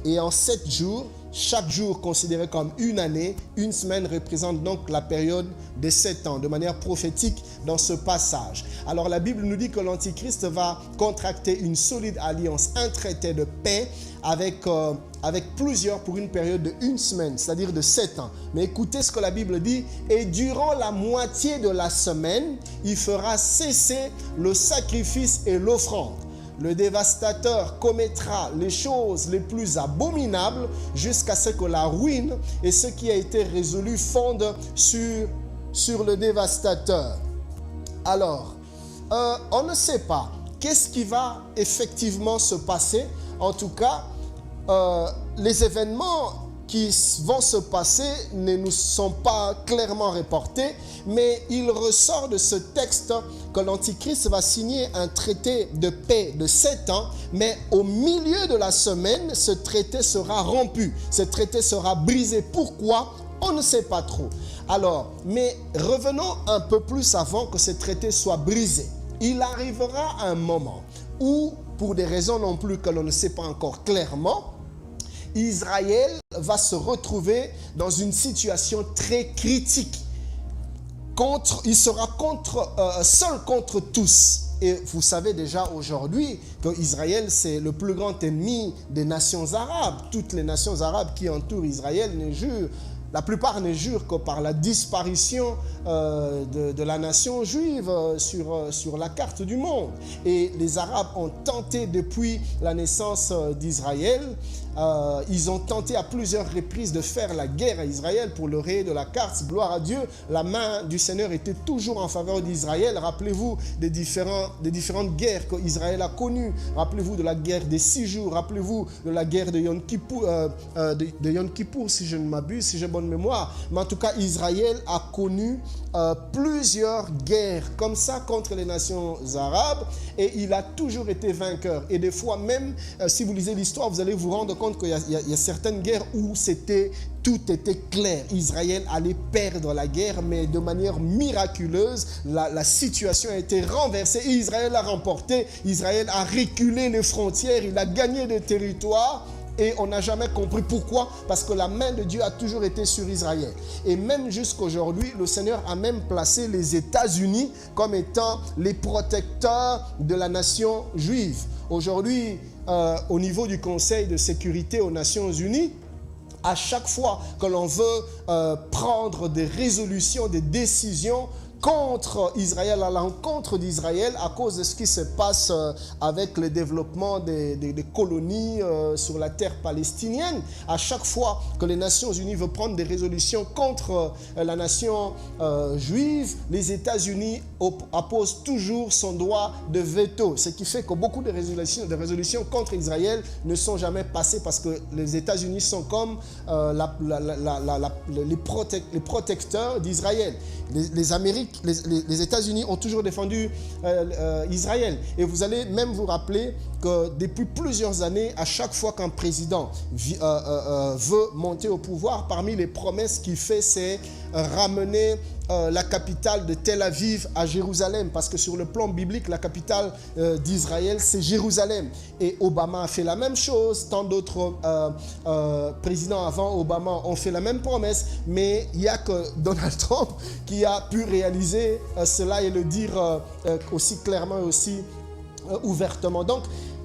et en 7 jours. Chaque jour considéré comme une année, une semaine représente donc la période de 7 ans, de manière prophétique dans ce passage. Alors la Bible nous dit que l'Antichrist va contracter une solide alliance, un traité de paix avec plusieurs pour une période de une semaine, c'est-à-dire de 7 ans. Mais écoutez ce que la Bible dit, et durant la moitié de la semaine, il fera cesser le sacrifice et l'offrande. Le dévastateur commettra les choses les plus abominables jusqu'à ce que la ruine et ce qui a été résolu fondent sur le dévastateur. Alors, on ne sait pas qu'est-ce qui va effectivement se passer. En tout cas, les événements qui vont se passer ne nous sont pas clairement reportés, mais il ressort de ce texte que l'Antichrist va signer un traité de paix de 7 ans, mais au milieu de la semaine, ce traité sera rompu, ce traité sera brisé. Pourquoi? On ne sait pas trop. Alors, mais revenons un peu plus avant que ce traité soit brisé. Il arrivera un moment où, pour des raisons non plus que l'on ne sait pas encore clairement, Israël va se retrouver dans une situation très critique. Il sera seul contre tous. Et vous savez déjà aujourd'hui qu'Israël, c'est le plus grand ennemi des nations arabes. Toutes les nations arabes qui entourent Israël ne jurent La plupart ne jurent que par la disparition de la nation juive sur la carte du monde. Et les Arabes ont tenté depuis la naissance d'Israël, ils ont tenté à plusieurs reprises de faire la guerre à Israël pour le rayer de la carte. Gloire à Dieu, la main du Seigneur était toujours en faveur d'Israël. Rappelez-vous des différentes guerres qu'Israël a connues. Rappelez-vous de la guerre des 6 jours. Rappelez-vous de la guerre de Yom Kippour, si je ne m'abuse, si j'ai bonne mémoire. Mais en tout cas, Israël a connu plusieurs guerres comme ça contre les nations arabes et il a toujours été vainqueur. Et des fois même, si vous lisez l'histoire, vous allez vous rendre compte qu'il y a certaines guerres où tout était clair. Israël allait perdre la guerre, mais de manière miraculeuse, la situation a été renversée et Israël a remporté. Israël a reculé les frontières, il a gagné des territoires. Et on n'a jamais compris pourquoi, parce que la main de Dieu a toujours été sur Israël. Et même jusqu'aujourd'hui, le Seigneur a même placé les États-Unis comme étant les protecteurs de la nation juive. Aujourd'hui, au niveau du Conseil de sécurité aux Nations Unies, à chaque fois que l'on veut prendre des résolutions, des décisions contre Israël, à l'encontre d'Israël, à cause de ce qui se passe avec le développement des colonies sur la terre palestinienne. À chaque fois que les Nations Unies veulent prendre des résolutions contre la nation juive, les États-Unis opposent toujours son droit de veto. Ce qui fait que beaucoup de résolutions contre Israël ne sont jamais passées parce que les États-Unis sont comme les protecteurs d'Israël. Les États-Unis ont toujours défendu Israël. Et vous allez même vous rappeler que depuis plusieurs années, à chaque fois qu'un président veut monter au pouvoir, parmi les promesses qu'il fait, c'est ramener la capitale de Tel Aviv à Jérusalem, parce que sur le plan biblique, la capitale d'Israël, c'est Jérusalem. Et Obama a fait la même chose, tant d'autres présidents avant Obama ont fait la même promesse, mais il n'y a que Donald Trump qui a pu réaliser cela et le dire aussi clairement et aussi ouvertement. Donc,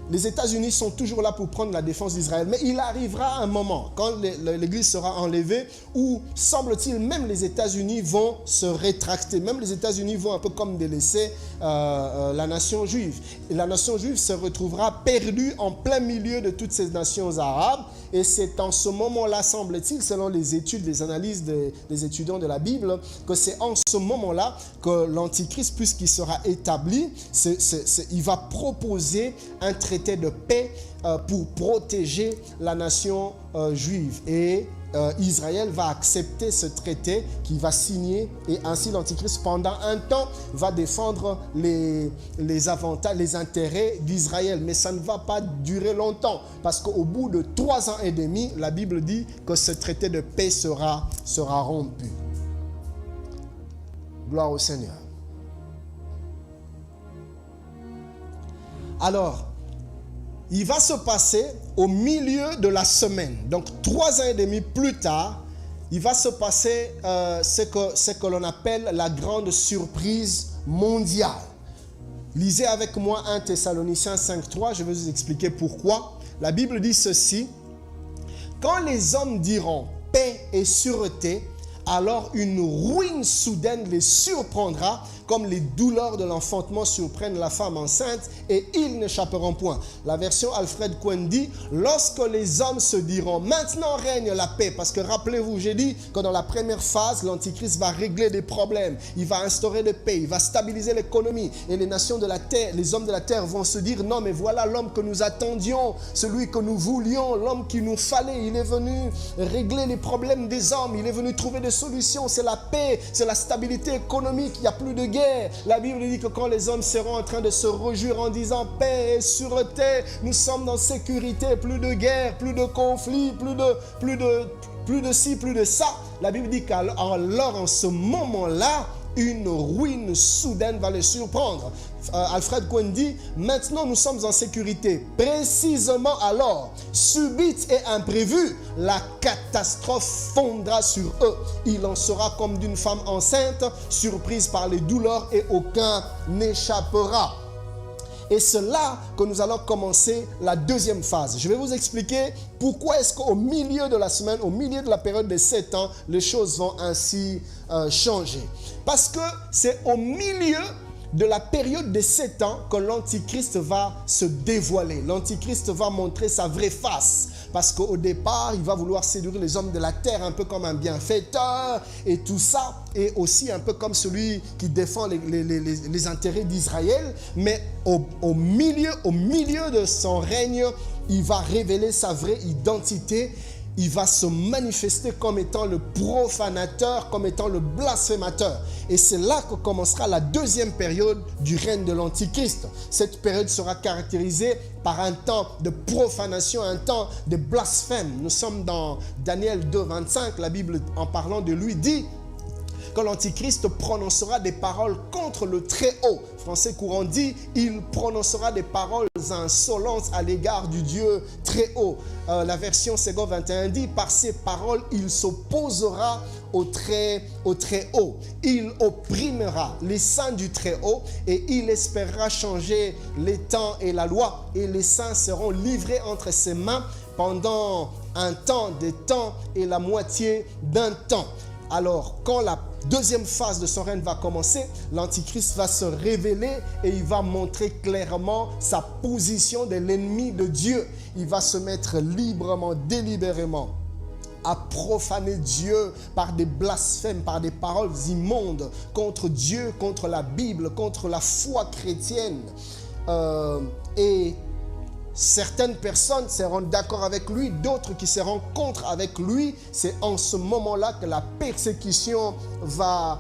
les États-Unis sont toujours là pour prendre la défense d'Israël. Mais il arrivera un moment, quand l'Église sera enlevée, où, semble-t-il, même les États-Unis vont se rétracter. Même les États-Unis vont un peu comme délaisser la nation juive. Et la nation juive se retrouvera perdue en plein milieu de toutes ces nations arabes. Et c'est en ce moment-là, semble-t-il, selon les études, les analyses des étudiants de la Bible, que c'est en ce moment-là que l'Antichrist, puisqu'il sera établi, il va proposer un traité de paix pour protéger la nation juive. Et Israël va accepter ce traité qu'il va signer et ainsi l'Antichrist pendant un temps va défendre les avantages, les intérêts d'Israël. Mais ça ne va pas durer longtemps parce qu'au bout de 3 ans et demi, la Bible dit que ce traité de paix sera rompu. Gloire au Seigneur. Alors, il va se passer au milieu de la semaine. Donc, 3 ans et demi plus tard, il va se passer ce que l'on appelle la grande surprise mondiale. Lisez avec moi 1 Thessaloniciens 5.3, je vais vous expliquer pourquoi. La Bible dit ceci: « Quand les hommes diront paix et sûreté, alors une ruine soudaine les surprendra, comme les douleurs de l'enfantement surprennent la femme enceinte, et ils n'échapperont point. » La version Alfred Cohen dit: lorsque les hommes se diront maintenant règne la paix, parce que rappelez-vous, j'ai dit que dans la première phase, l'Antichrist va régler des problèmes, il va instaurer de paix, il va stabiliser l'économie, et les nations de la terre, les hommes de la terre vont se dire: non mais voilà l'homme que nous attendions, celui que nous voulions, l'homme qu'il nous fallait, il est venu régler les problèmes des hommes, il est venu trouver des solutions, c'est la paix, c'est la stabilité économique, il n'y a plus de guerre. La Bible dit que quand les hommes seront en train de se réjouir en disant paix et sûreté, nous sommes dans sécurité, plus de guerre, plus de conflits, plus de ci, plus de ça. La Bible dit qu'alors en ce moment-là, une ruine soudaine va les surprendre. Alfred Cohen dit: maintenant nous sommes en sécurité. Précisément alors, subite et imprévue, la catastrophe fondra sur eux. Il en sera comme d'une femme enceinte, surprise par les douleurs, et aucun n'échappera. Et c'est là que nous allons commencer la deuxième phase. Je vais vous expliquer pourquoi est-ce qu'au milieu de la semaine, au milieu de la période des 7 ans, les choses vont ainsi changer. Parce que c'est au milieu de la période des 7 ans que l'Antichrist va se dévoiler. L'Antichrist va montrer sa vraie face. Parce qu'au départ, il va vouloir séduire les hommes de la terre, un peu comme un bienfaiteur et tout ça. Et aussi un peu comme celui qui défend les intérêts d'Israël. Mais au milieu de son règne, il va révéler sa vraie identité. Il va se manifester comme étant le profanateur, comme étant le blasphémateur. Et c'est là que commencera la deuxième période du règne de l'Antichrist. Cette période sera caractérisée par un temps de profanation, un temps de blasphème. Nous sommes dans Daniel 2, 25. La Bible, en parlant de lui, dit que l'Antichrist prononcera des paroles contre le Très-Haut. Français courant dit, il prononcera des paroles insolentes à l'égard du Dieu Très-Haut. La version Ségov 21 dit, par ces paroles, il s'opposera au Très-Haut. Il opprimera les saints du Très-Haut et il espérera changer les temps et la loi. Et les saints seront livrés entre ses mains pendant un temps, des temps et la moitié d'un temps. Alors, quand la deuxième phase de son règne va commencer, l'Antichrist va se révéler et il va montrer clairement sa position de l'ennemi de Dieu. Il va se mettre librement, délibérément à profaner Dieu par des blasphèmes, par des paroles immondes contre Dieu, contre la Bible, contre la foi chrétienne. Et certaines personnes seront d'accord avec lui, d'autres qui seront contre avec lui. C'est en ce moment-là que la persécution va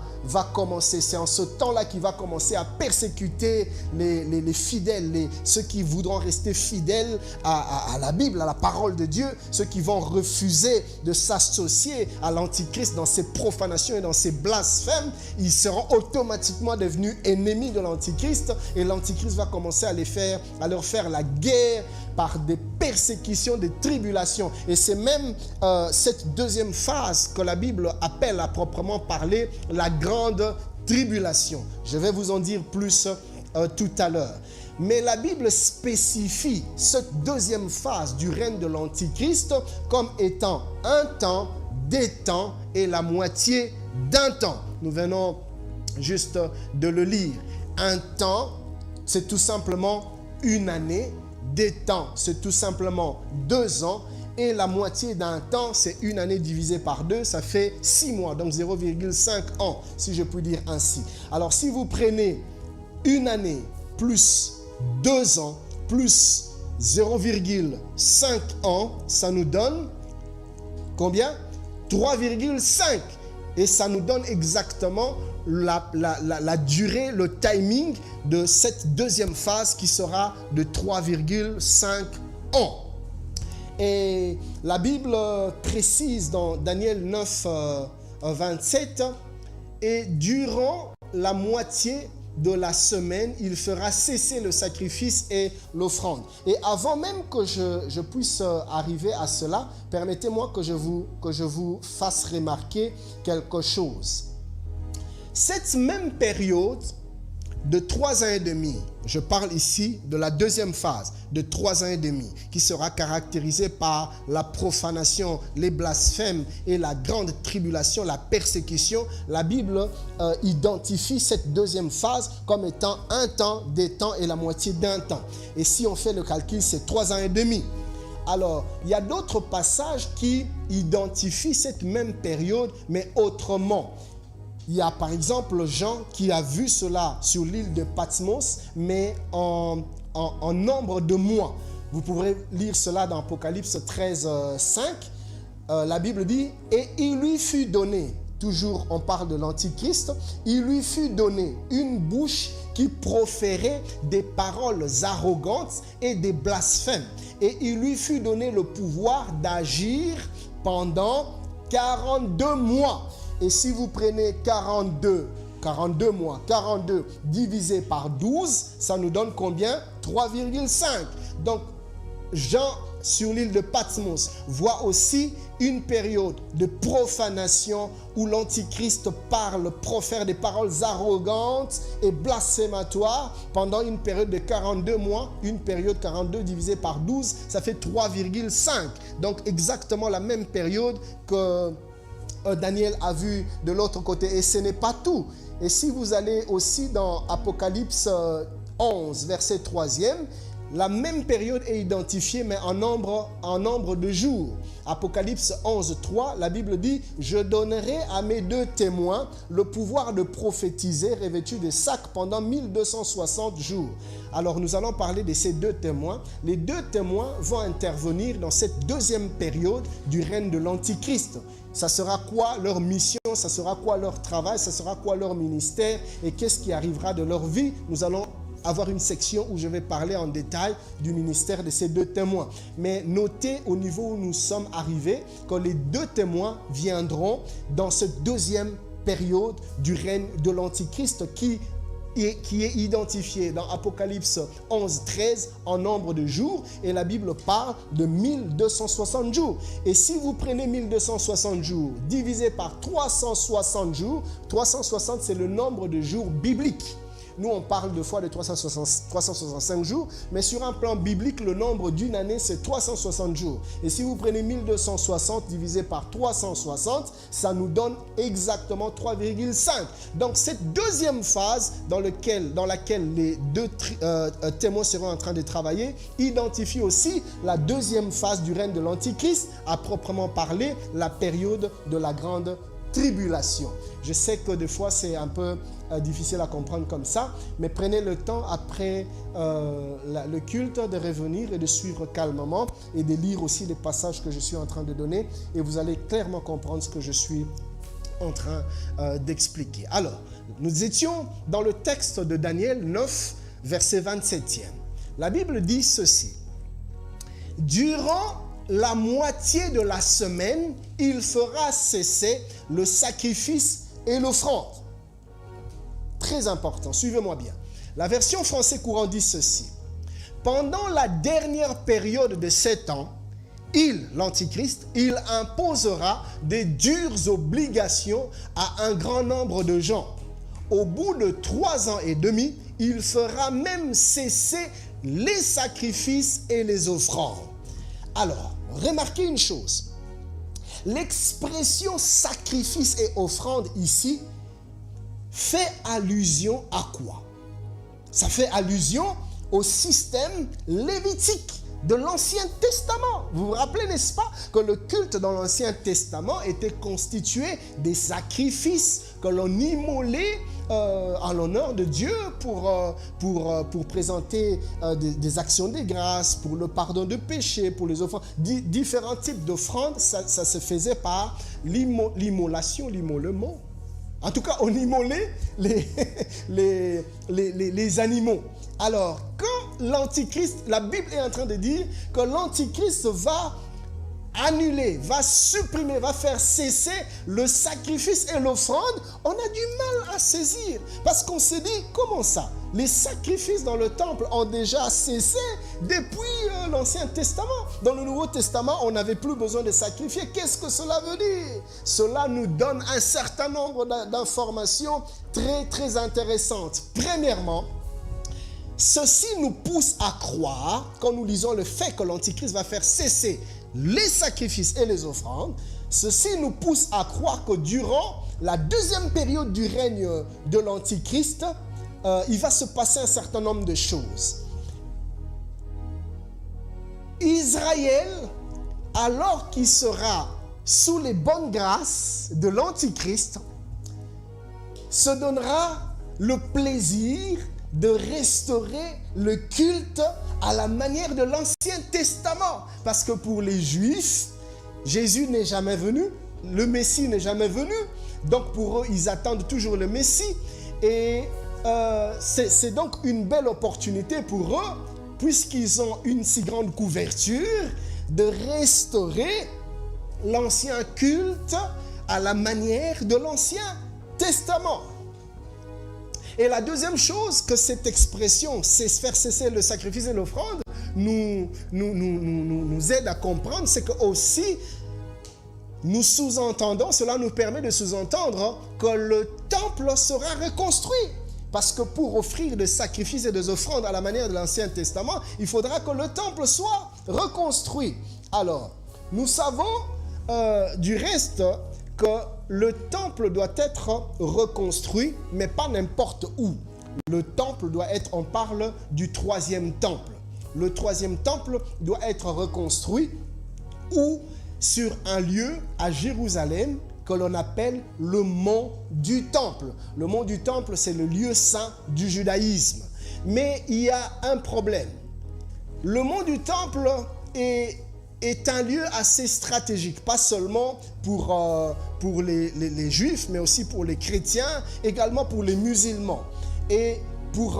commencer. C'est en ce temps-là qu'il va commencer à persécuter les fidèles, ceux qui voudront rester fidèles à la Bible, à la parole de Dieu, ceux qui vont refuser de s'associer à l'Antichrist dans ses profanations et dans ses blasphèmes. Ils seront automatiquement devenus ennemis de l'Antichrist et l'Antichrist va commencer à leur faire la guerre par des persécutions, des tribulations. Et c'est même cette deuxième phase que la Bible appelle à proprement parler la grande tribulation. Je vais vous en dire plus tout à l'heure. Mais la Bible spécifie cette deuxième phase du règne de l'Antichrist comme étant un temps, des temps et la moitié d'un temps. Nous venons juste de le lire. Un temps, c'est tout simplement une année. Des temps, c'est tout simplement 2 ans. Et la moitié d'un temps, c'est une année divisée par 2, ça fait 6 mois, donc 0,5 ans, si je puis dire ainsi. Alors, si vous prenez une année plus 2 ans plus 0,5 ans, ça nous donne combien? 3,5. Et ça nous donne exactement la durée, le timing de cette deuxième phase qui sera de 3,5 ans. Et la Bible précise dans Daniel 9, 27, et durant la moitié de la semaine, il fera cesser le sacrifice et l'offrande. Et avant même que je puisse arriver à cela, permettez-moi que je vous fasse remarquer quelque chose. Cette même période de 3 ans et demi, je parle ici de la deuxième phase de 3 ans et demi, qui sera caractérisée par la profanation, les blasphèmes et la grande tribulation, la persécution. La Bible identifie cette deuxième phase comme étant un temps, des temps et la moitié d'un temps. Et si on fait le calcul, c'est 3 ans et demi. Alors, il y a d'autres passages qui identifient cette même période, mais autrement. Il y a par exemple Jean qui a vu cela sur l'île de Patmos, mais en nombre de mois. Vous pourrez lire cela dans Apocalypse 13, 5. La Bible dit, et il lui fut donné, toujours on parle de l'Antichrist, il lui fut donné une bouche qui proférait des paroles arrogantes et des blasphèmes. Et il lui fut donné le pouvoir d'agir pendant 42 mois. Et si vous prenez 42 mois, 42 divisé par 12, ça nous donne combien? 3,5. Donc, Jean, sur l'île de Patmos, voit aussi une période de profanation où l'Antichrist parle, profère des paroles arrogantes et blasphématoires pendant une période de 42 mois. Une période 42 divisée par 12, ça fait 3,5. Donc exactement la même période que Daniel a vu de l'autre côté. Et ce n'est pas tout. Et si vous allez aussi dans Apocalypse 11, verset 3e, la même période est identifiée, mais en nombre de jours. Apocalypse 11, 3, la Bible dit « Je donnerai à mes 2 témoins le pouvoir de prophétiser revêtus de sacs pendant 1260 jours. » Alors nous allons parler de ces 2 témoins. Les 2 témoins vont intervenir dans cette deuxième période du règne de l'Antichrist. Ça sera quoi leur mission, ça sera quoi leur travail, ça sera quoi leur ministère et qu'est-ce qui arrivera de leur vie. Nous allons avoir une section où je vais parler en détail du ministère de ces 2 témoins. Mais notez au niveau où nous sommes arrivés que les 2 témoins viendront dans cette deuxième période du règne de l'Antichrist qui est identifié dans Apocalypse 11, 13 en nombre de jours, et la Bible parle de 1260 jours. Et si vous prenez 1260 jours divisé par 360 jours, 360 c'est le nombre de jours bibliques. Nous, on parle de fois de 365 jours, mais sur un plan biblique, le nombre d'une année, c'est 360 jours. Et si vous prenez 1260 divisé par 360, ça nous donne exactement 3,5. Donc, cette deuxième phase dans laquelle les 2 témoins seront en train de travailler, identifie aussi la deuxième phase du règne de l'Antichrist, à proprement parler, la période de la grande tribulation. Je sais que des fois, c'est un peu difficile à comprendre comme ça, mais prenez le temps après le culte de revenir et de suivre calmement et de lire aussi les passages que je suis en train de donner et vous allez clairement comprendre ce que je suis en train d'expliquer. Alors, nous étions dans le texte de Daniel 9, verset 27e. La Bible dit ceci. « Durant la moitié de la semaine, il fera cesser le sacrifice et l'offrande. » Très important, suivez-moi bien. La version français courant dit ceci. Pendant la dernière période de 7 ans, l'Antichrist, il imposera des dures obligations à un grand nombre de gens. Au bout de 3 ans et demi, il fera même cesser les sacrifices et les offrandes. Alors, remarquez une chose. L'expression sacrifice et offrande ici fait allusion à quoi? Ça fait allusion au système lévitique de l'Ancien Testament. Vous vous rappelez, n'est-ce pas, que le culte dans l'Ancien Testament était constitué des sacrifices que l'on immolait en l'honneur de Dieu pour présenter des actions de grâce, pour le pardon de péché, pour les offrandes. Différents types d'offrandes, ça se faisait par l'immolation, l'immolement. En tout cas, on immolait les animaux. Alors, quand l'Antichrist, la Bible est en train de dire que l'Antichrist va annuler, va supprimer, va faire cesser le sacrifice et l'offrande, on a du mal à saisir. Parce qu'on se dit, comment ça? Les sacrifices dans le temple ont déjà cessé depuis l'Ancien Testament. Dans le Nouveau Testament, on n'avait plus besoin de sacrifier. Qu'est-ce que cela veut dire? Cela nous donne un certain nombre d'informations très, très intéressantes. Premièrement, ceci nous pousse à croire, quand nous lisons le fait que l'Antichrist va faire cesser les sacrifices et les offrandes, ceci nous pousse à croire que durant la deuxième période du règne de l'Antichrist, il va se passer un certain nombre de choses. Israël, alors qu'il sera sous les bonnes grâces de l'Antichrist, se donnera le plaisir de restaurer le culte à la manière de l'Ancien Testament. Parce que pour les Juifs, Jésus n'est jamais venu, le Messie n'est jamais venu. Donc pour eux, ils attendent toujours le Messie. Et c'est donc une belle opportunité pour eux, puisqu'ils ont une si grande couverture, de restaurer l'ancien culte à la manière de l'Ancien Testament. Et la deuxième chose que cette expression, c'est faire cesser le sacrifice et l'offrande, nous aide à comprendre, c'est que aussi nous sous-entendons, cela nous permet de sous-entendre que le temple sera reconstruit. Parce que pour offrir des sacrifices et des offrandes à la manière de l'Ancien Testament, il faudra que le temple soit reconstruit. Alors, nous savons du reste que le temple doit être reconstruit, mais pas n'importe où. Le temple doit être, on parle du troisième temple. Le troisième temple doit être reconstruit ou sur un lieu à Jérusalem que l'on appelle le mont du temple. Le mont du temple, c'est le lieu saint du judaïsme. Mais il y a un problème. Le mont du temple est un lieu assez stratégique, pas seulement pour les juifs, mais aussi pour les chrétiens, également pour les musulmans. Et pour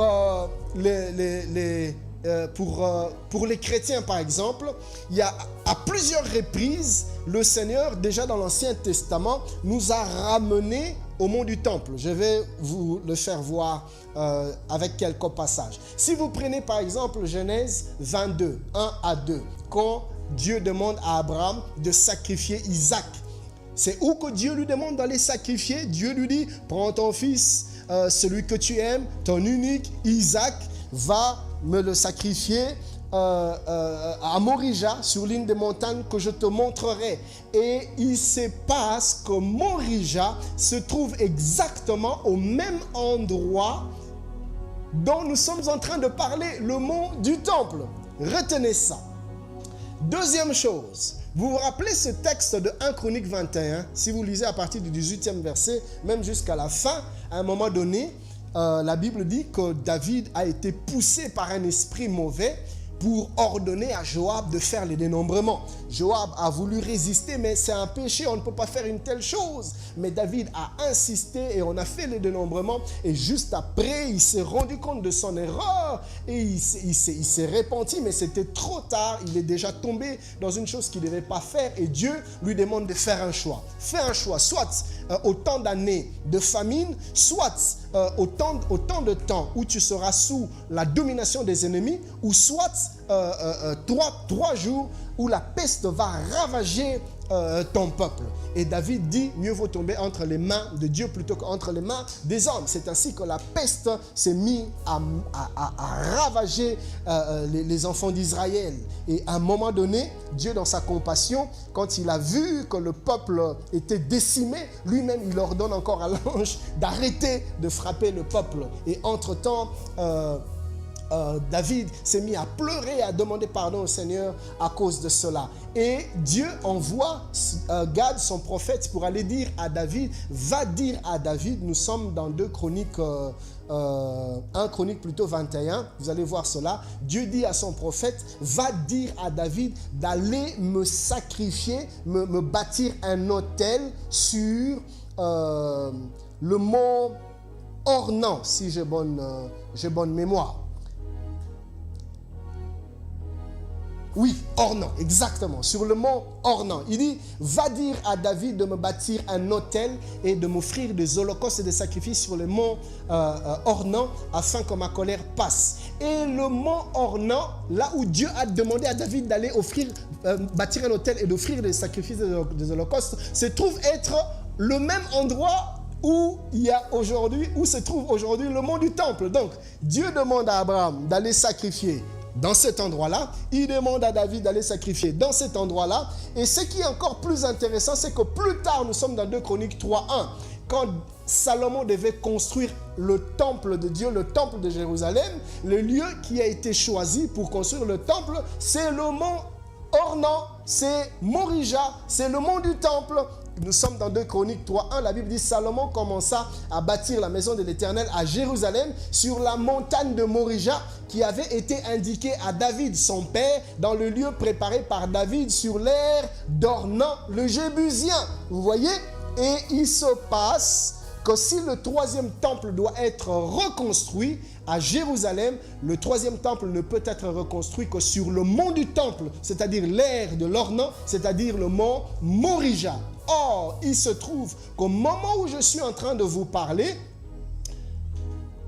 les chrétiens, par exemple, il y a à plusieurs reprises, le Seigneur, déjà dans l'Ancien Testament, nous a ramenés au mont du temple. Je vais vous le faire voir avec quelques passages. Si vous prenez par exemple Genèse 22, 1 à 2, quand Dieu demande à Abraham de sacrifier Isaac, c'est où que Dieu lui demande d'aller sacrifier. Dieu lui dit, prends ton fils, celui que tu aimes, ton unique, Isaac, va me le sacrifier à Morija, sur l'une des montagnes que je te montrerai. Et il se passe que Morija se trouve exactement au même endroit dont nous sommes en train de parler, le mont du temple. Retenez ça. Deuxième chose, vous vous rappelez ce texte de 1 Chronique 21, si vous lisez à partir du 18e verset, même jusqu'à la fin, à un moment donné, la Bible dit que David a été poussé par un esprit mauvais pour ordonner à Joab de faire les dénombrements. Joab a voulu résister, mais c'est un péché, on ne peut pas faire une telle chose. Mais David a insisté et on a fait les dénombrements. Et juste après, il s'est rendu compte de son erreur et il s'est repenti, mais c'était trop tard. Il est déjà tombé dans une chose qu'il ne devait pas faire et Dieu lui demande de faire un choix. Fais un choix, soit autant d'années de famine, soit autant de temps où tu seras sous la domination des ennemis, ou soit 3 jours où la peste va ravager ton peuple. Et David dit, mieux vaut tomber entre les mains de Dieu plutôt qu'entre les mains des hommes. C'est ainsi que la peste s'est mise à ravager les enfants d'Israël. Et à un moment donné, Dieu dans sa compassion, quand il a vu que le peuple était décimé, lui-même il ordonne encore à l'ange d'arrêter de frapper le peuple. Et entre-temps, David s'est mis à pleurer, à demander pardon au Seigneur à cause de cela. Et Dieu envoie Gad, son prophète, pour aller dire à David, va dire à David, nous sommes dans 2 Chroniques, 1 Chronique plutôt 21, vous allez voir cela. Dieu dit à son prophète, va dire à David d'aller me sacrifier, me bâtir un autel sur le mont Ornan, si j'ai bonne mémoire. Oui, Ornan, exactement, sur le mont Ornan. Il dit, va dire à David de me bâtir un autel et de m'offrir des holocaustes et des sacrifices sur le mont Ornan afin que ma colère passe. Et le mont Ornan, là où Dieu a demandé à David d'aller bâtir un autel et d'offrir des sacrifices des holocaustes, se trouve être le même endroit où se trouve aujourd'hui le mont du temple. Donc, Dieu demande à Abraham d'aller sacrifier dans cet endroit-là, il demande à David d'aller sacrifier dans cet endroit-là. Et ce qui est encore plus intéressant, c'est que plus tard, nous sommes dans 2 Chroniques 3.1, quand Salomon devait construire le temple de Dieu, le temple de Jérusalem, le lieu qui a été choisi pour construire le temple, c'est le mont Ornan, c'est Morija, c'est le mont du temple. Nous sommes dans 2 Chroniques 3.1, la Bible dit Salomon commença à bâtir la maison de l'Éternel à Jérusalem sur la montagne de Morija qui avait été indiquée à David son père dans le lieu préparé par David sur l'aire d'Ornan le Jébusien. Vous voyez? Et il se passe que si le 3e temple doit être reconstruit à Jérusalem, le 3e temple ne peut être reconstruit que sur le mont du temple, c'est-à-dire l'aire de l'Ornan, c'est-à-dire le mont Morija. Or, il se trouve qu'au moment où je suis en train de vous parler,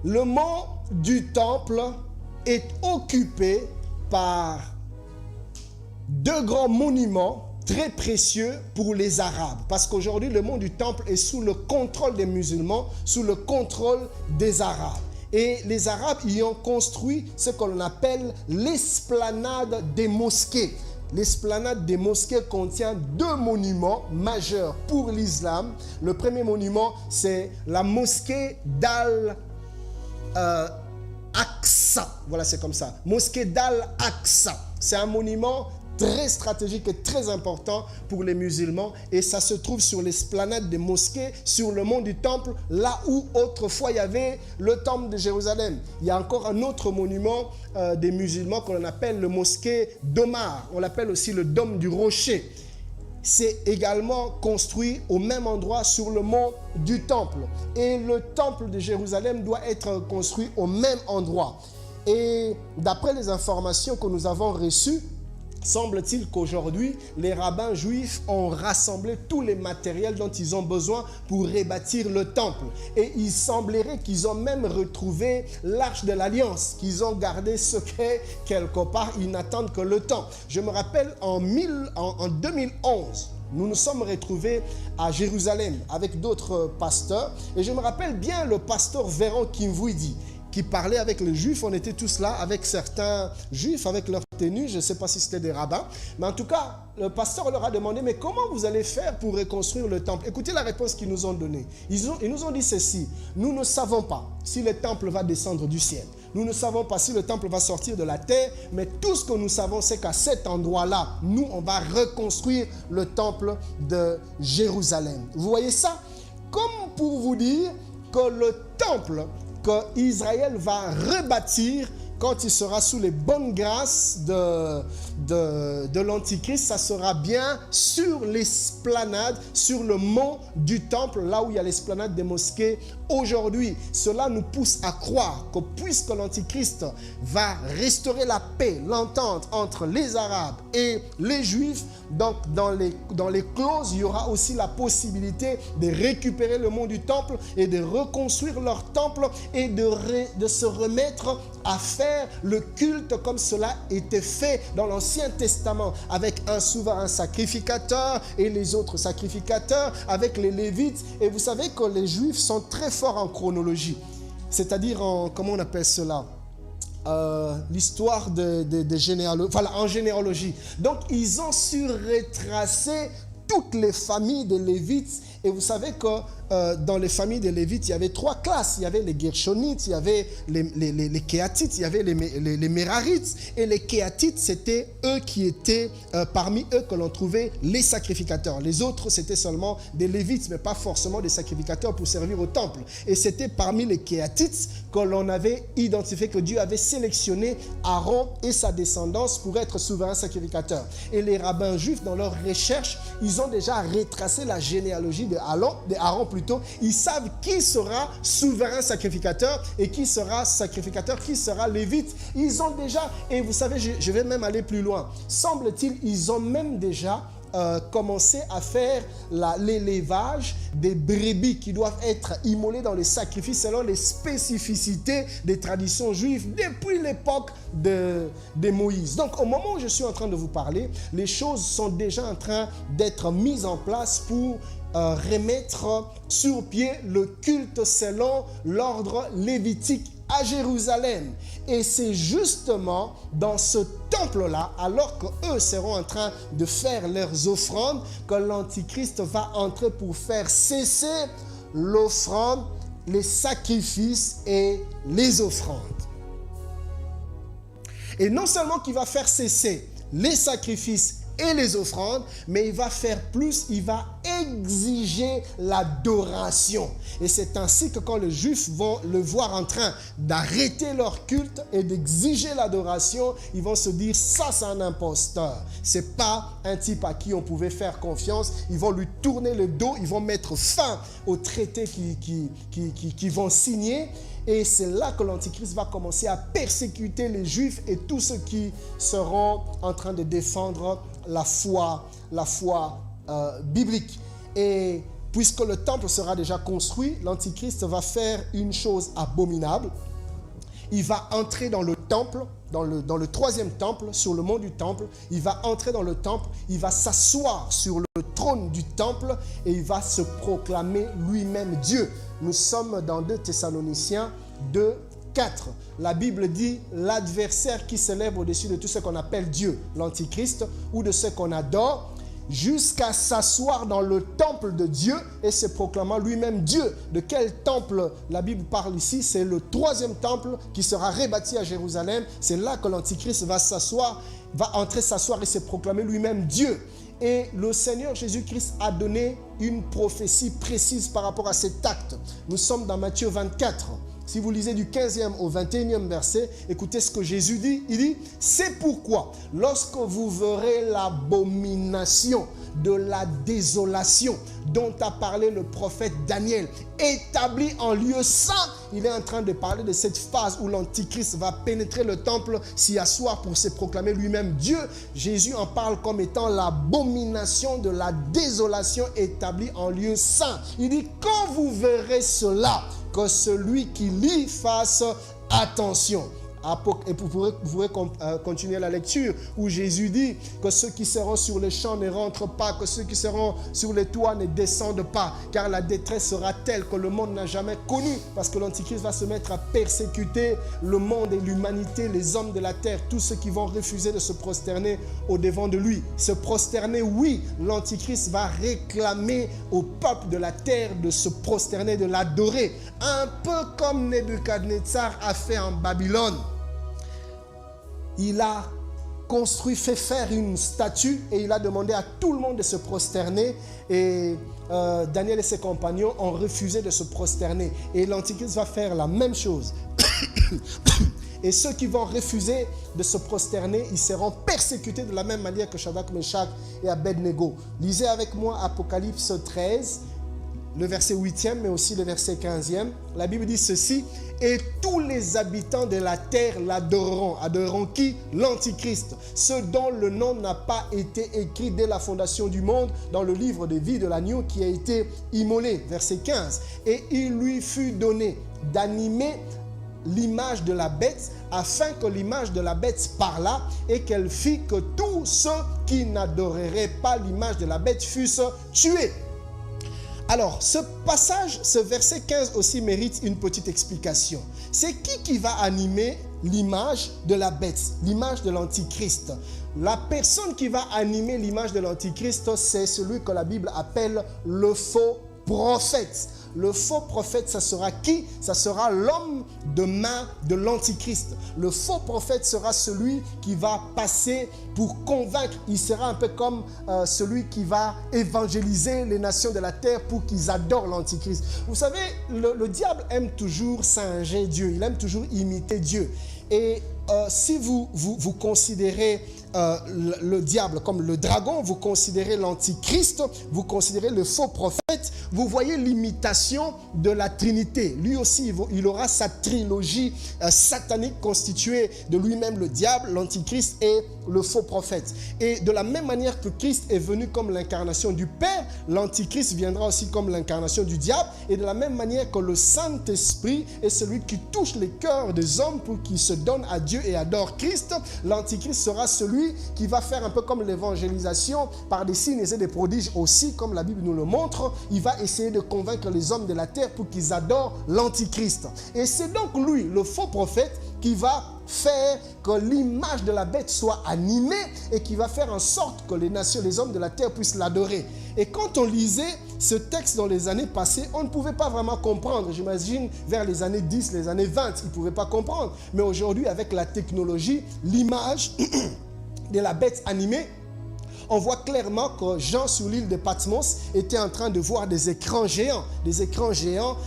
le mont du temple est occupé par 2 grands monuments très précieux pour les Arabes. Parce qu'aujourd'hui, le monde du temple est sous le contrôle des musulmans, sous le contrôle des Arabes. Et les Arabes y ont construit ce que l'on appelle l'esplanade des mosquées. L'esplanade des mosquées contient 2 monuments majeurs pour l'islam. Le premier monument, c'est la mosquée d'Al-Aqsa. Voilà, c'est comme ça. Mosquée d'Al-Aqsa. C'est un monument très stratégique et très important pour les musulmans, et ça se trouve sur l'esplanade des mosquées, sur le mont du temple, là où autrefois il y avait le temple de Jérusalem. Il y a encore un autre monument des musulmans qu'on appelle le mosquée d'Omar. On l'appelle aussi le dôme du rocher. C'est également construit au même endroit sur le mont du temple. Et le temple de Jérusalem doit être construit au même endroit. Et d'après les informations que nous avons reçues, semble-t-il qu'aujourd'hui, les rabbins juifs ont rassemblé tous les matériels dont ils ont besoin pour rebâtir le temple. Et il semblerait qu'ils ont même retrouvé l'arche de l'Alliance, qu'ils ont gardé secret quelque part. Ils n'attendent que le temps. Je me rappelle en 2011, nous nous sommes retrouvés à Jérusalem avec d'autres pasteurs. Et je me rappelle bien le pasteur Véran Kimvouidi, qui parlait avec les Juifs. On était tous là avec certains Juifs, avec leur tenue. Je ne sais pas si c'était des rabbins. Mais en tout cas, le pasteur leur a demandé, mais comment vous allez faire pour reconstruire le temple? Écoutez la réponse qu'ils nous ont donnée. Ils nous ont dit ceci: nous ne savons pas si le temple va descendre du ciel. Nous ne savons pas si le temple va sortir de la terre. Mais tout ce que nous savons, c'est qu'à cet endroit-là, nous, on va reconstruire le temple de Jérusalem. Vous voyez ça? Comme pour vous dire que le temple qu'Israël va rebâtir quand il sera sous les bonnes grâces de l'Antichrist, ça sera bien sur l'esplanade, sur le mont du temple, là où il y a l'esplanade des mosquées aujourd'hui. Cela nous pousse à croire que puisque l'Antichrist va restaurer la paix, l'entente entre les Arabes et les Juifs, donc dans les clauses, il y aura aussi la possibilité de récupérer le mont du temple et de reconstruire leur temple et de se remettre à faire le culte comme cela était fait dans l'Ancien Testament, avec un souverain sacrificateur et les autres sacrificateurs, avec les Lévites. Et vous savez que les Juifs sont très forts en chronologie, c'est-à-dire comment on appelle cela, l'histoire de généalogie, voilà, en généalogie. Donc ils ont su retracer toutes les familles des Lévites. Et vous savez que dans les familles des Lévites, il y avait 3 classes. Il y avait les Gershonites, il y avait les Kéatites, il y avait les Mérarites. Et les Kéatites, c'était eux qui étaient parmi eux que l'on trouvait les sacrificateurs. Les autres, c'était seulement des Lévites, mais pas forcément des sacrificateurs pour servir au temple. Et c'était parmi les Kéatites que l'on avait identifié, que Dieu avait sélectionné Aaron et sa descendance pour être souverain sacrificateur. Et les rabbins juifs, dans leur recherche, ils ont déjà retracé la généalogie de Aaron plutôt. Ils savent qui sera souverain sacrificateur et qui sera sacrificateur, qui sera lévite. Ils ont déjà, et vous savez, je vais même aller plus loin. Semble-t-il, ils ont même déjà commencé à faire l'élevage des brebis qui doivent être immolées dans les sacrifices selon les spécificités des traditions juives depuis l'époque de Moïse. Donc au moment où je suis en train de vous parler, les choses sont déjà en train d'être mises en place pour remettre sur pied le culte selon l'ordre lévitique à Jérusalem. Et c'est justement dans ce temple-là, alors qu'eux seront en train de faire leurs offrandes, que l'Antichrist va entrer pour faire cesser l'offrande, les sacrifices et les offrandes. Et non seulement qu'il va faire cesser les sacrifices et les offrandes, mais il va faire plus, il va exiger l'adoration. Et c'est ainsi que quand les Juifs vont le voir en train d'arrêter leur culte et d'exiger l'adoration, ils vont se dire, ça c'est un imposteur. C'est pas un type à qui on pouvait faire confiance. Ils vont lui tourner le dos, ils vont mettre fin aux traités qui vont signer. Et c'est là que l'Antichrist va commencer à persécuter les Juifs et tous ceux qui seront en train de défendre la foi biblique. Et puisque le temple sera déjà construit, l'Antichrist va faire une chose abominable. il va entrer dans le temple, dans le troisième temple, sur le mont du temple. Il va entrer dans le temple, il va s'asseoir sur le trône du temple et il va se proclamer lui-même Dieu. Nous sommes dans 2 Thessaloniciens 2, 4. La Bible dit l'adversaire qui s'élève au-dessus de tout ce qu'on appelle Dieu, l'Antichrist, ou de ce qu'on adore, jusqu'à s'asseoir dans le temple de Dieu et se proclamant lui-même Dieu. De quel temple la Bible parle ici? C'est le troisième temple qui sera rebâti à Jérusalem. C'est là que l'Antichrist va s'asseoir, va entrer s'asseoir et se proclamer lui-même Dieu. Et le Seigneur Jésus-Christ a donné une prophétie précise par rapport à cet acte. Nous sommes dans Matthieu 24. Si vous lisez du 15e au 21e verset, écoutez ce que Jésus dit. Il dit, c'est pourquoi, lorsque vous verrez l'abomination de la désolation dont a parlé le prophète Daniel, établi en lieu saint, il est en train de parler de cette phase où l'Antichrist va pénétrer le temple, s'y asseoir pour se proclamer lui-même Dieu. Jésus en parle comme étant l'abomination de la désolation établie en lieu saint. Il dit, quand vous verrez cela, que celui qui lit fasse attention. Et vous pourrez continuer la lecture où Jésus dit que ceux qui seront sur les champs ne rentrent pas, que ceux qui seront sur les toits ne descendent pas, car la détresse sera telle que le monde n'a jamais connue, parce que l'Antichrist va se mettre à persécuter le monde et l'humanité, les hommes de la terre, tous ceux qui vont refuser de se prosterner au devant de lui. Se prosterner, oui, l'Antichrist va réclamer au peuple de la terre de se prosterner, de l'adorer, un peu comme Nebuchadnezzar a fait en Babylone. Il a construit, fait faire une statue et il a demandé à tout le monde de se prosterner et Daniel et ses compagnons ont refusé de se prosterner et l'Antichrist va faire la même chose. Et ceux qui vont refuser de se prosterner, ils seront persécutés de la même manière que Shadrach, Meshach et Abednego. Lisez avec moi Apocalypse 13, le verset 8e, mais aussi le verset 15e. La Bible dit ceci, « Et tous les habitants de la terre l'adoreront. » Adoreront qui? L'Antichrist. Ceux dont le nom n'a pas été écrit dès la fondation du monde dans le livre de vie de l'agneau qui a été immolé. Verset 15. « Et il lui fut donné d'animer l'image de la bête, afin que l'image de la bête parlât et qu'elle fit que tous ceux qui n'adoreraient pas l'image de la bête fussent tués. » Alors, ce passage, ce verset 15 aussi mérite une petite explication. C'est qui va animer l'image de la bête, l'image de l'Antichrist? La personne qui va animer l'image de l'Antichrist, c'est celui que la Bible appelle le faux prophète. Le faux prophète, ça sera qui? Ça sera l'homme de main de l'Antichrist. Le faux prophète sera celui qui va passer pour convaincre. Il sera un peu comme celui qui va évangéliser les nations de la terre pour qu'ils adorent l'Antichrist. Vous savez, le diable aime toujours singer Dieu. Il aime toujours imiter Dieu. Et si vous considérez le diable comme le dragon, vous considérez l'Antichrist, vous considérez le faux prophète, vous voyez l'imitation de la Trinité. Lui aussi, il aura sa trilogie satanique constituée de lui-même le diable, l'Antichrist et le faux prophète. Et de la même manière que Christ est venu comme l'incarnation du Père, l'Antichrist viendra aussi comme l'incarnation du diable. Et de la même manière que le Saint-Esprit est celui qui touche les cœurs des hommes pour qu'ils se donnent à Dieu et adorent Christ, l'Antichrist sera celui qui va faire un peu comme l'évangélisation par des signes et des prodiges aussi, comme la Bible nous le montre. Il va essayer de convaincre les hommes de la terre pour qu'ils adorent l'Antichrist. Et c'est donc lui, le faux prophète, qui va faire que l'image de la bête soit animée et qui va faire en sorte que les nations, les hommes de la terre puissent l'adorer. Et quand on lisait ce texte dans les années passées, on ne pouvait pas vraiment comprendre. J'imagine vers les années 10, les années 20, ils ne pouvaient pas comprendre. Mais aujourd'hui, avec la technologie, l'image de la bête animée, on voit clairement que Jean sur l'île de Patmos était en train de voir des écrans géants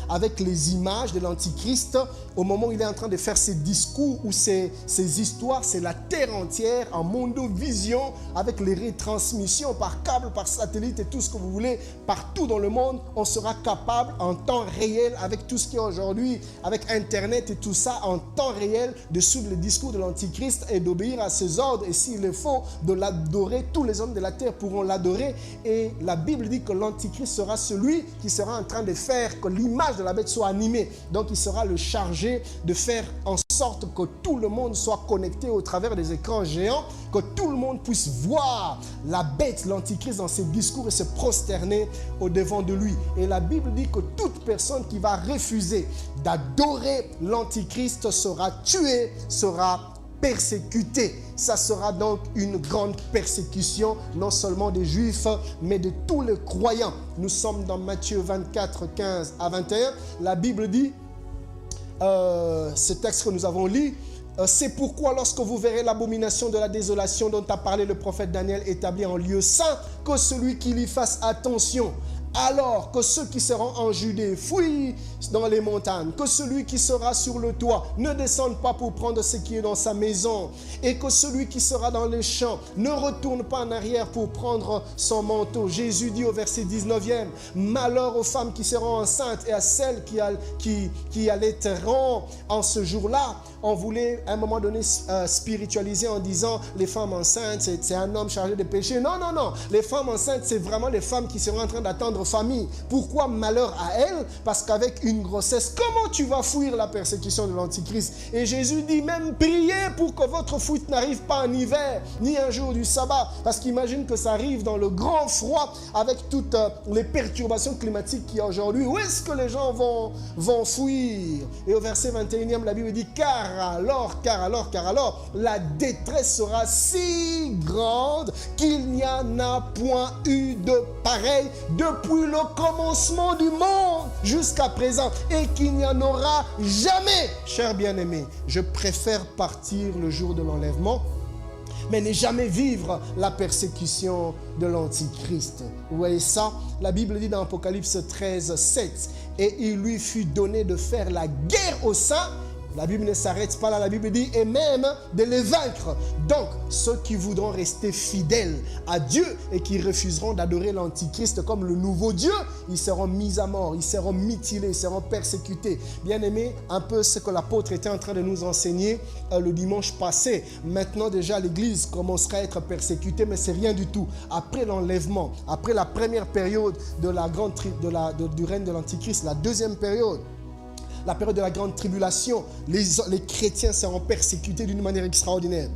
avec les images de l'Antichrist. Au moment où il est en train de faire ses discours ou ses histoires, c'est la terre entière en mondovision avec les retransmissions par câble, par satellite et tout ce que vous voulez. Partout dans le monde, on sera capable en temps réel avec tout ce qui est aujourd'hui, avec Internet et tout ça, en temps réel de suivre le discours de l'Antichrist et d'obéir à ses ordres. Et s'il est faux, de l'adorer. Tous les hommes de la terre pourront l'adorer. Et la Bible dit que l'Antichrist sera celui qui sera en train de faire que l'image de la bête soit animée. Donc il sera le chargé de faire en sorte que tout le monde soit connecté au travers des écrans géants, que tout le monde puisse voir la bête, l'antichrist dans ses discours et se prosterner au devant de lui. Et la Bible dit que toute personne qui va refuser d'adorer l'antichrist sera tuée, sera persécutée. Ça sera donc une grande persécution, non seulement des Juifs, mais de tous les croyants. Nous sommes dans Matthieu 24, 15 à 21. La Bible dit, ce texte que nous avons lu, c'est pourquoi lorsque vous verrez l'abomination de la désolation dont a parlé le prophète Daniel établie en lieu saint, que celui qui y fasse attention. Alors que ceux qui seront en Judée fuient dans les montagnes, que celui qui sera sur le toit ne descende pas pour prendre ce qui est dans sa maison, et que celui qui sera dans les champs ne retourne pas en arrière pour prendre son manteau. Jésus dit au verset 19e, malheur aux femmes qui seront enceintes et à celles qui allaiteront en ce jour-là. On voulait à un moment donné spiritualiser en disant les femmes enceintes, c'est un homme chargé de péché. Non, non, non. Les femmes enceintes, c'est vraiment les femmes qui seront en train d'attendre famille. Pourquoi malheur à elles? Parce qu'avec une grossesse, comment tu vas fuir la persécution de l'Antichrist? Et Jésus dit même priez pour que votre fuite n'arrive pas en hiver, ni un jour du sabbat. Parce qu'imagine que ça arrive dans le grand froid avec toutes les perturbations climatiques qu'il y a aujourd'hui. Où est-ce que les gens vont fuir? Et au verset 21e, la Bible dit car alors, la détresse sera si grande qu'il n'y en a point eu de pareil depuis le commencement du monde jusqu'à présent et qu'il n'y en aura jamais. Chers bien-aimés, je préfère partir le jour de l'enlèvement, mais ne jamais vivre la persécution de l'Antichrist. Vous voyez ça? La Bible dit dans Apocalypse 13, 7, et il lui fut donné de faire la guerre aux saints. La Bible ne s'arrête pas là, la Bible dit, et même de les vaincre. Donc, ceux qui voudront rester fidèles à Dieu et qui refuseront d'adorer l'Antichrist comme le nouveau Dieu, ils seront mis à mort, ils seront mutilés, ils seront persécutés. Bien aimé, un peu ce que l'apôtre était en train de nous enseigner le dimanche passé. Maintenant déjà, l'Église commencera à être persécutée, mais c'est rien du tout. Après l'enlèvement, après la première période de la grande du règne de l'Antichrist, la deuxième période, la période de la grande tribulation, les chrétiens seront persécutés d'une manière extraordinaire.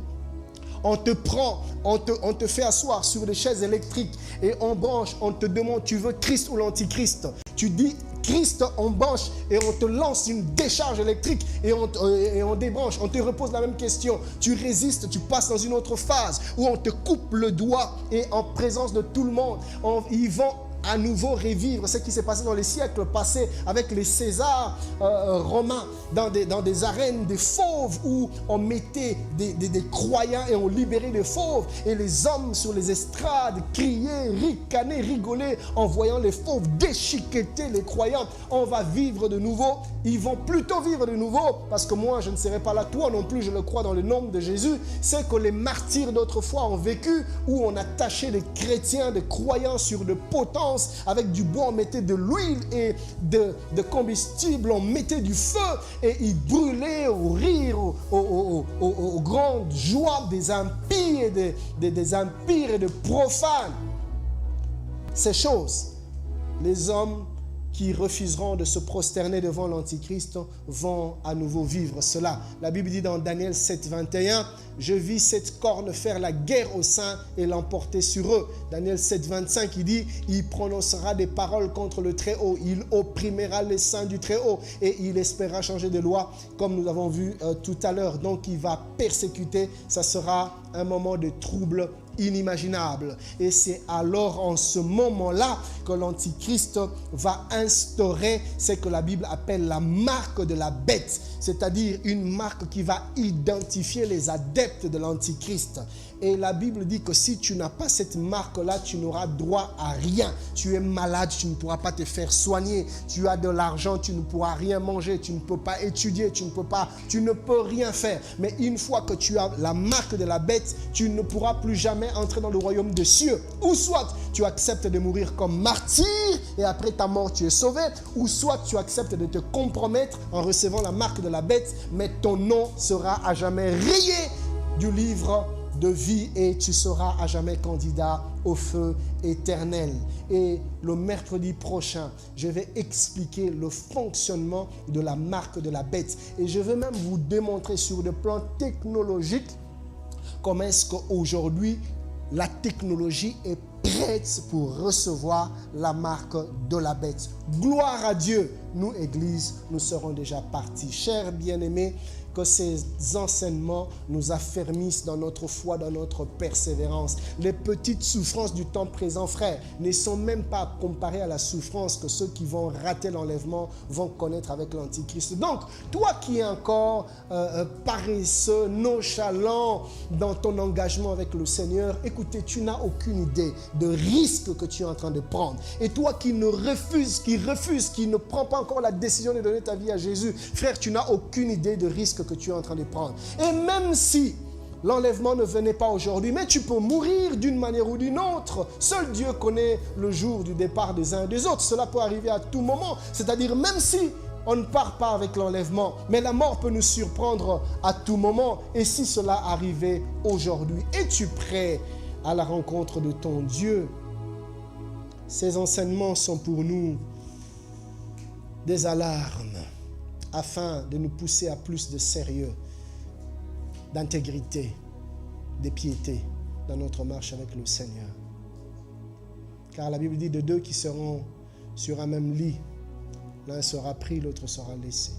On te prend, on te fait asseoir sur des chaises électriques et on branche, on te demande, tu veux Christ ou l'Antichrist? Tu dis Christ, on branche et on te lance une décharge électrique et on débranche. On te repose la même question. Tu résistes, tu passes dans une autre phase où on te coupe le doigt et en présence de tout le monde, ils vont à nouveau revivre ce qui s'est passé dans les siècles passés avec les Césars romains dans des arènes des fauves où on mettait des croyants et on libérait les fauves et les hommes sur les estrades criaient, ricanaient, rigolaient en voyant les fauves déchiqueter les croyants. On va vivre de nouveau, ils vont plutôt vivre de nouveau parce que moi je ne serai pas là, toi non plus, je le crois dans le nom de Jésus. C'est que les martyrs d'autrefois ont vécu où on attachait des chrétiens, des croyants sur de potents. Avec du bois, on mettait de l'huile et de combustible, on mettait du feu et ils brûlaient au rire, aux grandes joies des impies et des impires et des profanes. Ces choses, les hommes qui refuseront de se prosterner devant l'Antichrist vont à nouveau vivre cela. La Bible dit dans Daniel 7, 21, « Je vis cette corne faire la guerre aux saints et l'emporter sur eux. » Daniel 7, 25, il dit, « Il prononcera des paroles contre le Très-Haut, il opprimera les saints du Très-Haut et il espérera changer de loi, comme nous avons vu tout à l'heure. » Donc il va persécuter, ça sera un moment de trouble inimaginable. Et c'est alors en ce moment-là que l'Antichrist va instaurer ce que la Bible appelle la marque de la bête, c'est-à-dire une marque qui va identifier les adeptes de l'Antichrist. Et la Bible dit que si tu n'as pas cette marque-là, tu n'auras droit à rien. Tu es malade, tu ne pourras pas te faire soigner. Tu as de l'argent, tu ne pourras rien manger. Tu ne peux pas étudier, tu ne peux rien faire. Mais une fois que tu as la marque de la bête, tu ne pourras plus jamais entrer dans le royaume des cieux. Ou soit tu acceptes de mourir comme martyr et après ta mort tu es sauvé. Ou soit tu acceptes de te compromettre en recevant la marque de la bête, mais ton nom sera à jamais rayé du livre de vie et tu seras à jamais candidat au feu éternel. Et le mercredi prochain, je vais expliquer le fonctionnement de la marque de la bête. Et je vais même vous démontrer sur le plan technologique comment est-ce qu'aujourd'hui, la technologie est prête pour recevoir la marque de la bête. Gloire à Dieu. Nous, Église, nous serons déjà partis. Chers bien-aimés, que ces enseignements nous affermissent dans notre foi, dans notre persévérance. Les petites souffrances du temps présent, frère, ne sont même pas comparées à la souffrance que ceux qui vont rater l'enlèvement vont connaître avec l'Antichrist. Donc, toi qui es encore paresseux, nonchalant dans ton engagement avec le Seigneur, écoutez, tu n'as aucune idée de risque que tu es en train de prendre. Et toi qui ne prends pas encore la décision de donner ta vie à Jésus, frère, tu n'as aucune idée de risque que tu es en train de prendre. Et même si l'enlèvement ne venait pas aujourd'hui, mais tu peux mourir d'une manière ou d'une autre. Seul Dieu connaît le jour du départ des uns et des autres. Cela peut arriver à tout moment. C'est-à-dire, même si on ne part pas avec l'enlèvement, mais la mort peut nous surprendre à tout moment. Et si cela arrivait aujourd'hui, es-tu prêt à la rencontre de ton Dieu? Ces enseignements sont pour nous des alarmes afin de nous pousser à plus de sérieux, d'intégrité, de piété dans notre marche avec le Seigneur. Car la Bible dit de deux qui seront sur un même lit, l'un sera pris, l'autre sera laissé.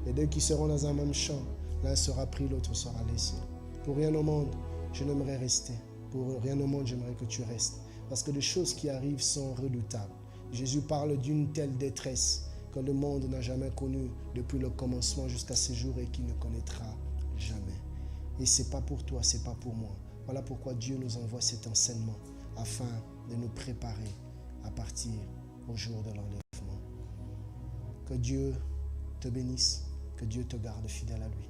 Les deux qui seront dans un même champ, l'un sera pris, l'autre sera laissé. Pour rien au monde, je n'aimerais rester. Pour rien au monde, j'aimerais que tu restes. Parce que les choses qui arrivent sont redoutables. Jésus parle d'une telle détresse que le monde n'a jamais connu depuis le commencement jusqu'à ce jour et qu'il ne connaîtra jamais. Et ce n'est pas pour toi, ce n'est pas pour moi. Voilà pourquoi Dieu nous envoie cet enseignement afin de nous préparer à partir au jour de l'enlèvement. Que Dieu te bénisse, que Dieu te garde fidèle à lui.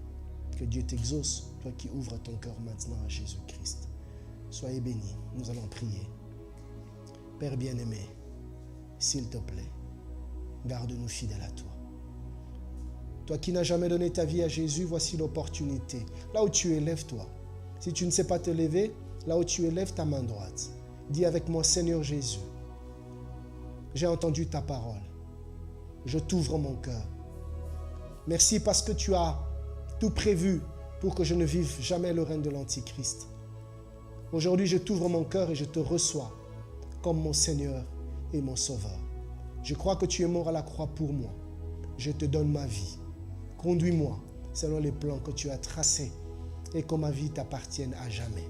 Que Dieu t'exauce, toi qui ouvres ton cœur maintenant à Jésus-Christ. Soyez bénis, nous allons prier. Père bien-aimé, s'il te plaît, garde-nous fidèles à toi. Toi qui n'as jamais donné ta vie à Jésus, voici l'opportunité. Là où tu es, lève-toi. Si tu ne sais pas te lever, là où tu es, lève ta main droite. Dis avec moi, Seigneur Jésus, j'ai entendu ta parole. Je t'ouvre mon cœur. Merci parce que tu as tout prévu pour que je ne vive jamais le règne de l'Antichrist. Aujourd'hui, je t'ouvre mon cœur et je te reçois comme mon Seigneur et mon Sauveur. Je crois que tu es mort à la croix pour moi. Je te donne ma vie. Conduis-moi selon les plans que tu as tracés et que ma vie t'appartienne à jamais.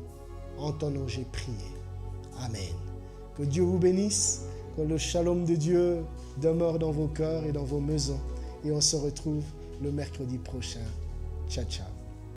En ton nom, j'ai prié. Amen. Que Dieu vous bénisse, que le shalom de Dieu demeure dans vos cœurs et dans vos maisons. Et on se retrouve le mercredi prochain. Ciao, ciao.